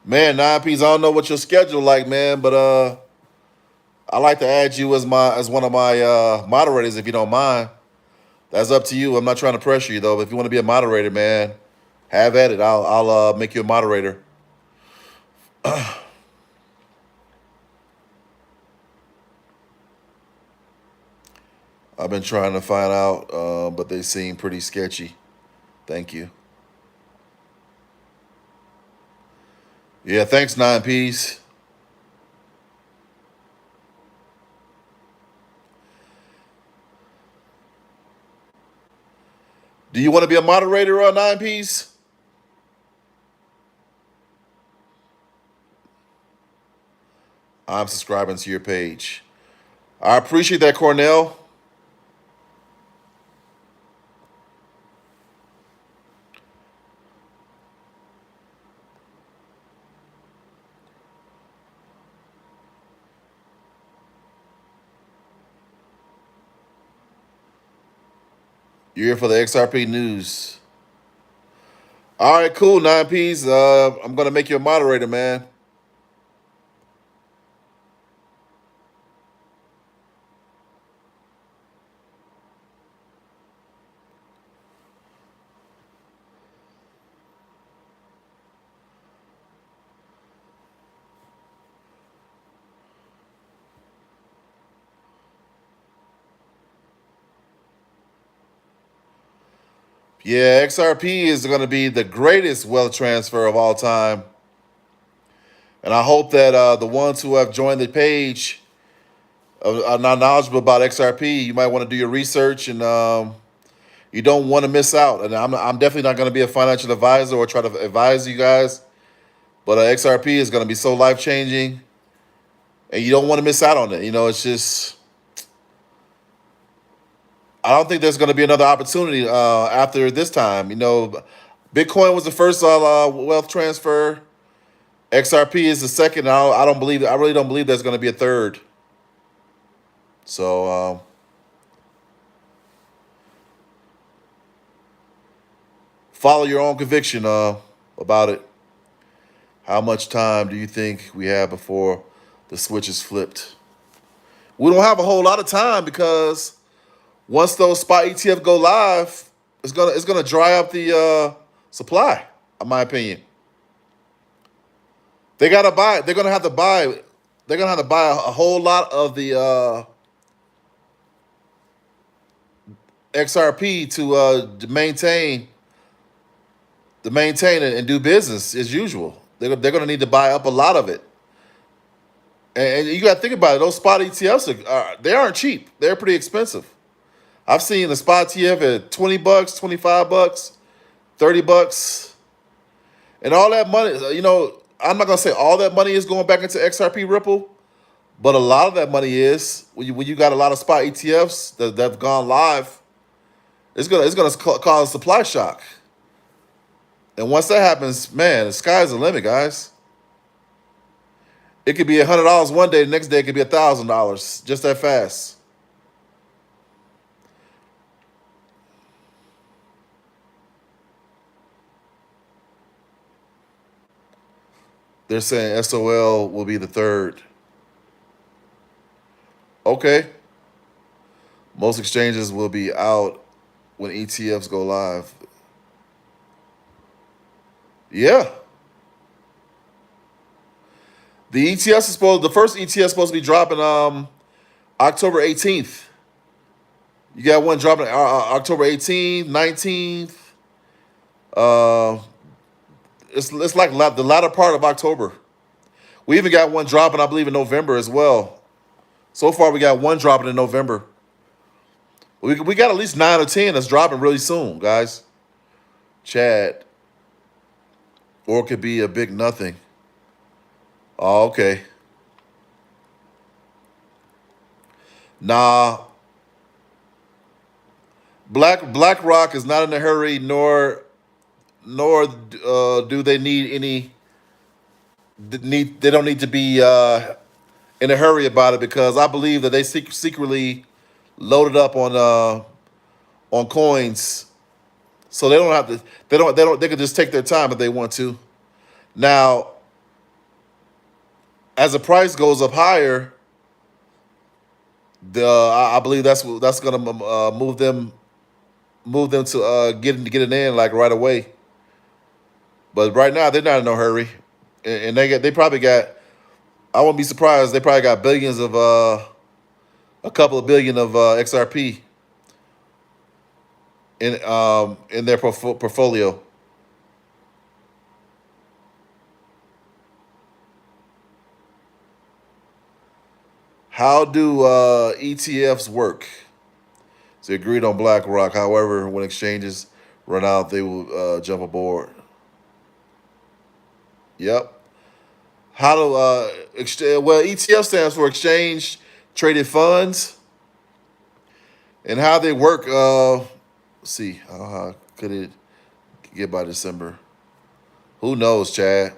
[SPEAKER 1] Man, 9Ps, I don't know what your schedule like, man, but I like to add you as one of my moderators if you don't mind. That's up to you. I'm not trying to pressure you though. But if you want to be a moderator, man, have at it. I'll make you a moderator. I've been trying to find out, but they seem pretty sketchy. Thank you. Yeah, thanks, 9Ps. Do you want to be a moderator on 9Ps? I'm subscribing to your page. I appreciate that, Cornell. You're here for the XRP news. All right, cool, 9Ps. I'm gonna make you a moderator, man. Yeah, XRP is going to be the greatest wealth transfer of all time. And I hope that the ones who have joined the page are not knowledgeable about XRP. You might want to do your research and you don't want to miss out. And I'm definitely not going to be a financial advisor or try to advise you guys. But XRP is going to be so life changing and you don't want to miss out on it. You know, it's just, I don't think there's going to be another opportunity after this time. You know, Bitcoin was the first wealth transfer. XRP is the second. I don't believe. I really don't believe there's going to be a third. So follow your own conviction about it. How much time do you think we have before the switch is flipped? We don't have a whole lot of time because once those spot ETF go live, it's gonna dry up the supply. In my opinion, they gotta buy. They're gonna have to buy. They're gonna have to buy a whole lot of the XRP to maintain it and do business as usual. They're going to need to buy up a lot of it, And you got to think about it. Those spot ETFs they aren't cheap. They're pretty expensive. I've seen the spot ETF at $20, $25, $30, and all that money. I'm not gonna say all that money is going back into XRP Ripple, but a lot of that money is when you got a lot of spot ETFs that've gone live. It's gonna cause a supply shock, and once that happens, man, the sky's the limit, guys. It could be $100 one day, the next day it could be $1,000, just that fast. They're saying SOL will be the third. Okay. Most exchanges will be out when ETFs go live. Yeah. The first ETF is supposed to be dropping October 18th. You got one dropping October 18th, 19th. It's like the latter part of October. We even got one dropping, I believe, in November as well. So far, we got one dropping in November. We got at least 9 or 10 that's dropping really soon, guys. Chad. Or it could be a big nothing. Oh, okay. Nah. BlackRock is not in a hurry, nor do they need any. They don't need to be in a hurry about it, because I believe that they secretly loaded up on coins, so they don't have to. They can just take their time if they want to. Now, as the price goes up higher, I believe that's going to move them to get it in like right away. But right now they're not in no hurry, and they probably got. I wouldn't be surprised. They probably got billions of a couple of billion of XRP in their portfolio. How do ETFs work? They agreed on BlackRock. However, when exchanges run out, they will jump aboard. Yep. How do well, ETF stands for Exchange Traded Funds, and how they work. Let's see, could it get by December? Who knows, Chad?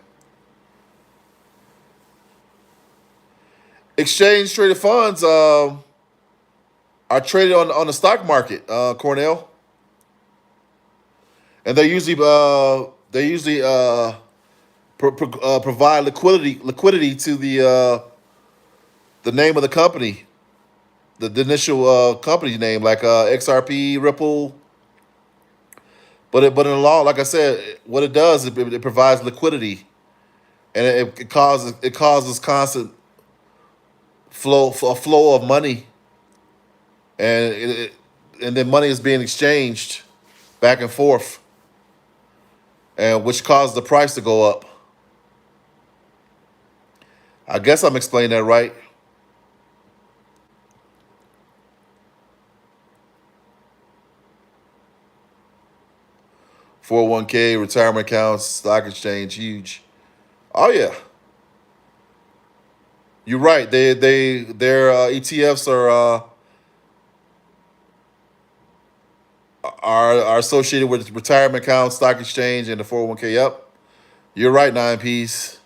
[SPEAKER 1] Exchange Traded Funds are traded on the stock market, Cornell, and they usually provide liquidity to the name of the company, the initial company name, like XRP, Ripple. But in the law, like I said, what it does is it provides liquidity, and it causes constant flow of money, and then money is being exchanged back and forth, and which causes the price to go up. I guess I'm explaining that right. (401k), retirement accounts, stock exchange, huge. Oh yeah, you're right. Their ETFs are associated with retirement accounts, stock exchange, and the 401k. Yep, you're right, 9Ps.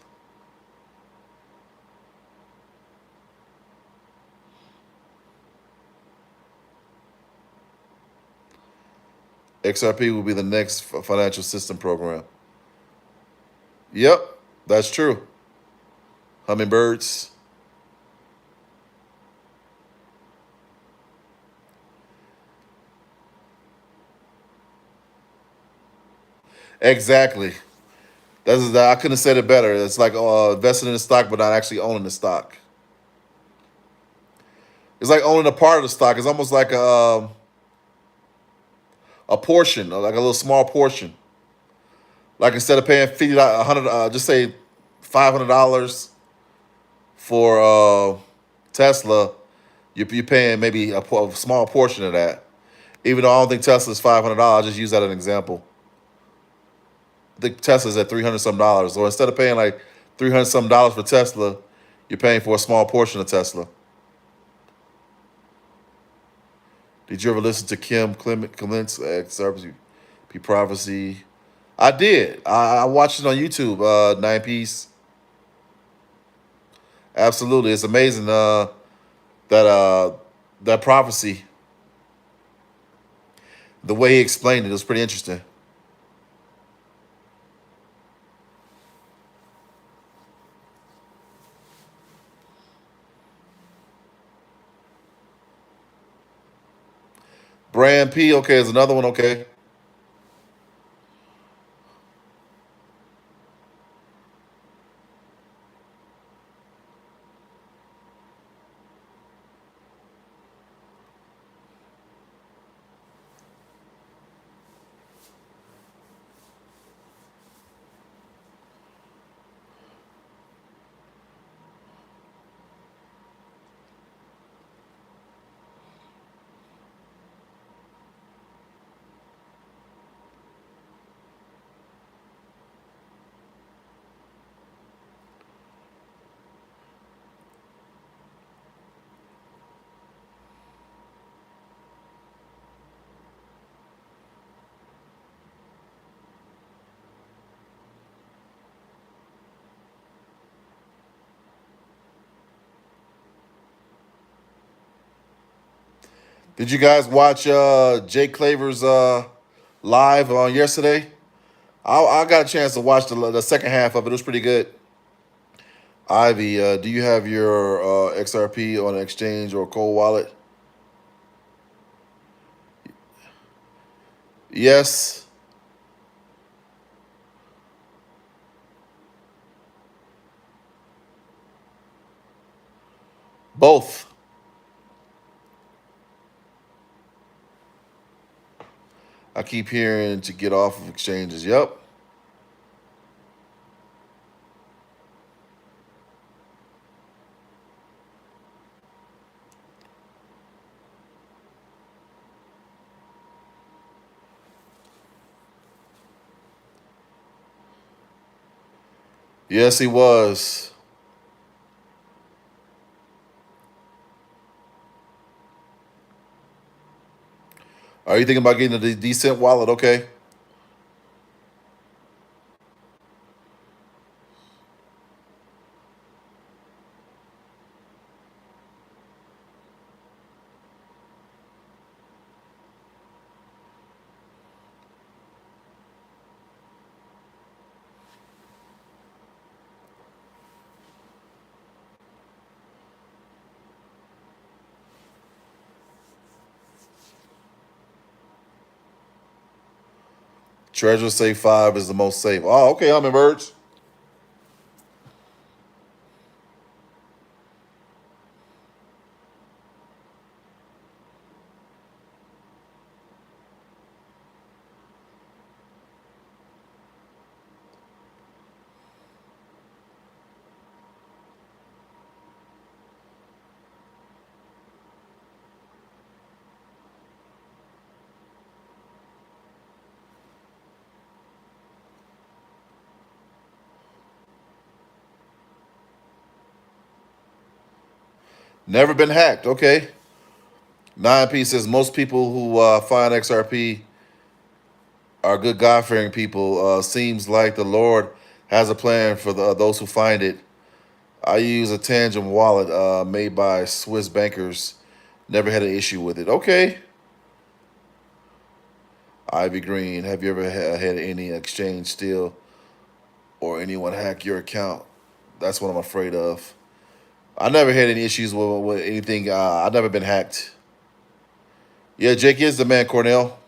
[SPEAKER 1] XRP will be the next financial system program. Yep, that's true. Hummingbirds. Exactly. I couldn't have said it better. It's like investing in the stock, but not actually owning the stock. It's like owning a part of the stock. It's almost like a portion, or like a little small portion. Like instead of paying $50, $100, just say $500 for Tesla, you're paying maybe a small portion of that. Even though I don't think Tesla's $500, I just use that as an example. I think Tesla's at $300 some. So instead of paying like $300 some for Tesla, you're paying for a small portion of Tesla. Did you ever listen to Clements XRP Prophecy? I did. I watched it on YouTube. Nine Piece. Absolutely, it's amazing. That that prophecy, the way he explained it was pretty interesting. Brand P, okay, is another one. Okay, did you guys watch Jake Claver's live on yesterday? I got a chance to watch the second half of it. It was pretty good. Ivy, do you have your XRP on an exchange or cold wallet? Yes, both. I keep hearing to get off of exchanges. Yep. Yes, he was. Are you thinking about getting a decent wallet? Okay. Treasure Safe 5 is the most safe. Oh, okay, Hummingbirds. Never been hacked. Okay. 9P says most people who find XRP are good God fearing people. Seems like the Lord has a plan for those who find it. I use a Tangent wallet made by Swiss bankers. Never had an issue with it. Okay. Ivy Green, have you ever had any exchange steal or anyone hack your account? That's what I'm afraid of. I never had any issues with anything. I've never been hacked. Yeah, Jake is the man, Cornell.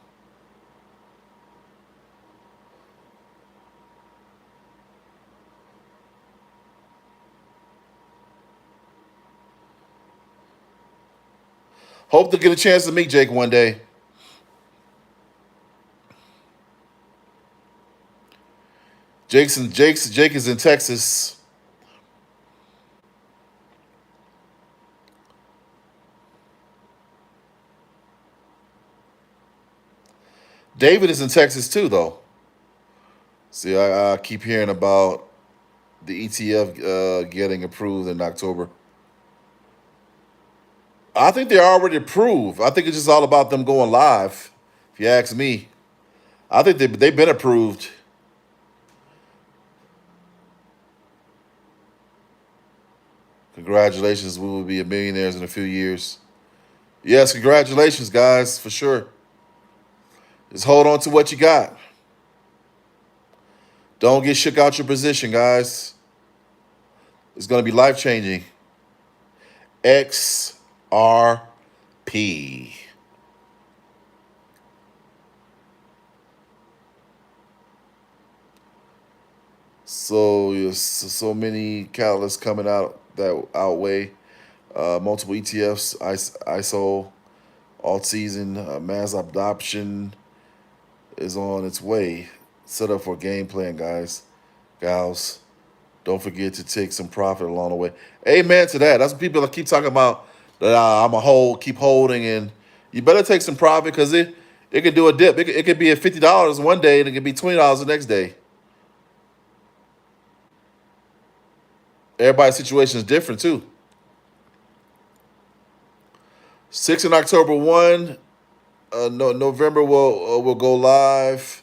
[SPEAKER 1] Hope to get a chance to meet Jake one day. Jake is in Texas. David is in Texas too, though. See, I keep hearing about the ETF getting approved in October. I think they're already approved. I think it's just all about them going live. If you ask me, I think they've been approved. Congratulations, we will be millionaires in a few years. Yes, congratulations, guys, for sure. Just hold on to what you got. Don't get shook out your position, guys. It's going to be life changing. XRP. So many catalysts coming out that outweigh multiple ETFs, ISO, alt season, mass adoption is on its way. Set up for game plan, guys, gals. Don't forget to take some profit along the way. Amen to that. That's what people keep talking about. That I'm a hold, keep holding, and you better take some profit because it could do a dip. It could be at $50 one day, and it could be $20 the next day. Everybody's situation is different too. 6 in October 1. November will go live.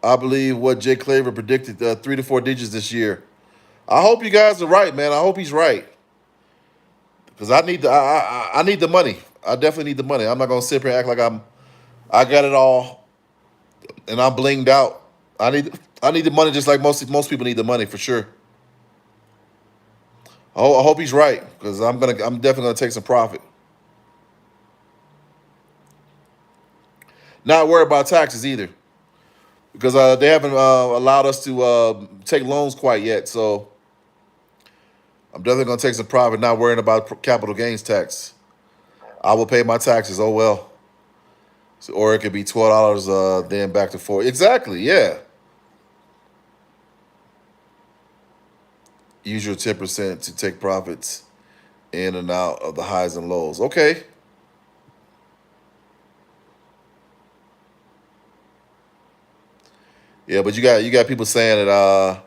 [SPEAKER 1] I believe what Jay Claver predicted, 3 to 4 digits this year. I hope you guys are right, man. I hope he's right because I need the money. I definitely need the money. I'm not gonna sit here and act like I got it all and I'm blinged out. I need the money just like most people need the money for sure. I hope he's right because I'm definitely gonna take some profit. Not worried about taxes either because they haven't allowed us to take loans quite yet. So I'm definitely gonna take some profit. Not worrying about capital gains tax. I will pay my taxes. Oh well. So, or it could be $12, then back to $4. Exactly. Yeah. Use your 10% to take profits in and out of the highs and lows. Okay. Yeah, but you got people saying that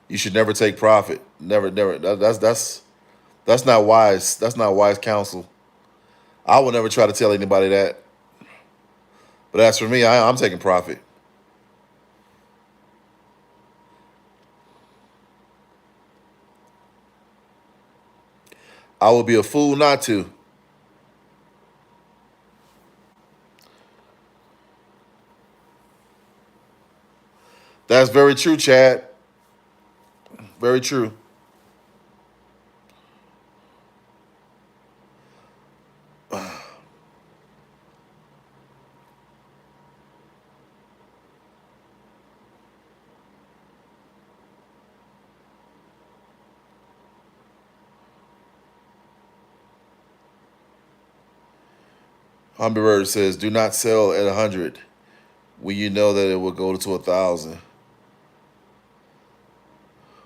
[SPEAKER 1] you should never take profit. Never. That's not wise. That's not wise counsel. I will never try to tell anybody that. But as for me, I'm taking profit. I would be a fool not to. That's very true, Chad. Very true. Hummingbird says, "Do not sell at 100 when you know that it will go to 1,000."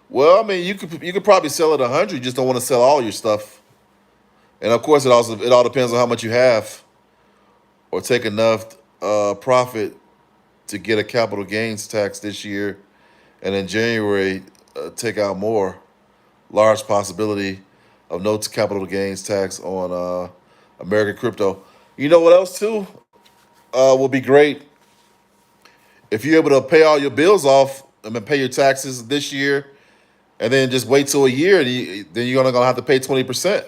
[SPEAKER 1] Well, I mean, you could probably sell at 100. You just don't want to sell all your stuff. And of course, it all depends on how much you have, or take enough profit to get a capital gains tax this year, and in January take out more. Large possibility of no capital gains tax on American crypto. You know what else too will be great if you're able to pay all your bills off and then pay your taxes this year, and then just wait till a year, and then you're gonna have to pay 20%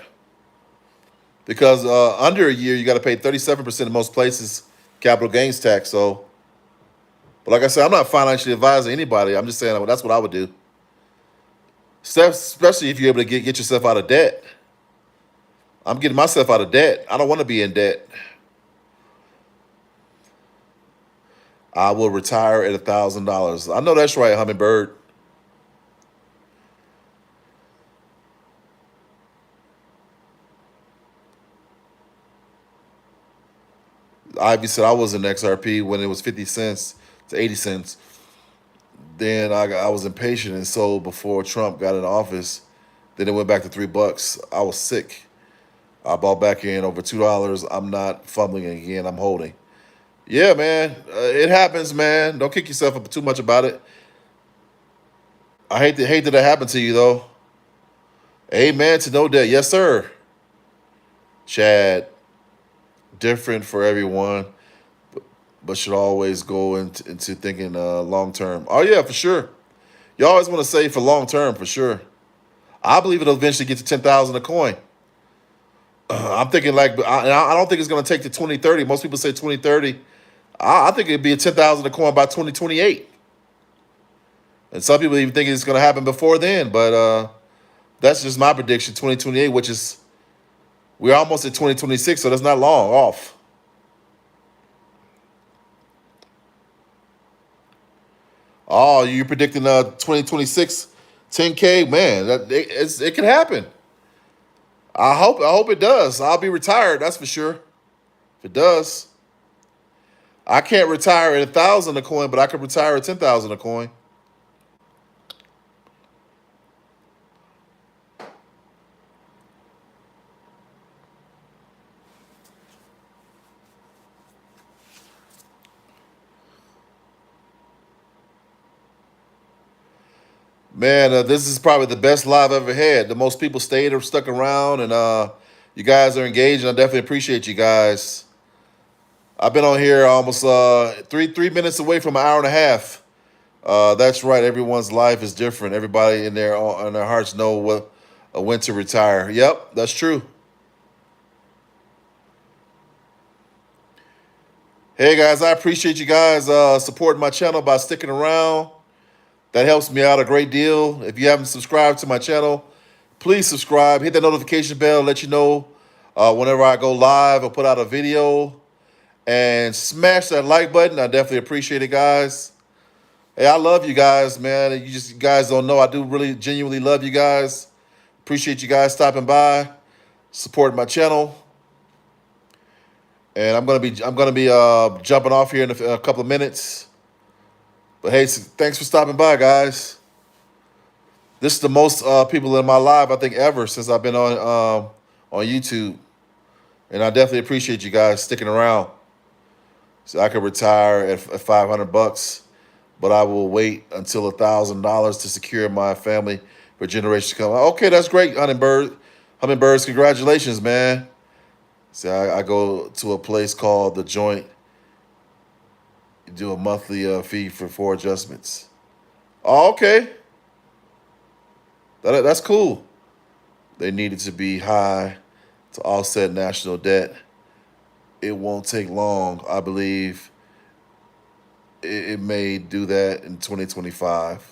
[SPEAKER 1] because under a year you got to pay 37% in most places capital gains tax. So, but like I said, I'm not financially advising anybody. I'm just saying well, that's what I would do, especially if you're able to get yourself out of debt. I'm getting myself out of debt. I don't want to be in debt. I will retire at $1,000. I know that's right, Hummingbird. Ivy said I was in XRP when it was 50 cents to 80 cents. Then I was impatient and sold before Trump got in office. Then it went back to $3. I was sick. I bought back in over $2. I'm not fumbling again. I'm holding. Yeah, man. It happens, man. Don't kick yourself up too much about it. I hate that it happened to you though. Amen to no debt. Yes, sir. Chad, different for everyone, but should always go into thinking long term. Oh yeah, for sure. You always want to save for long term, for sure. I believe it'll eventually get to 10,000 a coin. I'm thinking like I don't think it's going to take to 2030. Most people say 2030. I think it'd be a 10,000 a coin by 2028. And some people even think it's going to happen before then. But that's just my prediction, 2028, which is we're almost at 2026, so that's not long off. Oh, you're predicting 2026 10K, man. It can happen. I hope it does. I'll be retired, that's for sure. If it does, I can't retire at 1,000 a coin, but I could retire at 10,000 a coin. Man, this is probably the best live I've ever had. The most people stayed or stuck around, and you guys are engaged. And I definitely appreciate you guys. I've been on here almost three minutes away from an hour and a half. That's right. Everyone's life is different. Everybody in their hearts know when to retire. Yep, that's true. Hey guys, I appreciate you guys supporting my channel by sticking around. That helps me out a great deal. If you haven't subscribed to my channel, please subscribe. Hit that notification bell, let you know whenever I go live or put out a video. And smash that like button. I definitely appreciate it, guys. Hey, I love you guys, man. You guys don't know. I do really genuinely love you guys. Appreciate you guys stopping by, supporting my channel. And I'm gonna be jumping off here in a couple of minutes. But hey, thanks for stopping by, guys. This is the most people in my live I think ever since I've been on YouTube, and I definitely appreciate you guys sticking around. So I could retire at 500 bucks, but I will wait until $1,000 to secure my family for generations to come. Okay, that's great, Hummingbird. Hummingbirds, congratulations, man. See, I go to a place called The Joint, do a monthly fee for 4 adjustments. Oh, okay. That's cool. They needed to be high to offset national debt. It won't take long. I believe it may do that in 2025.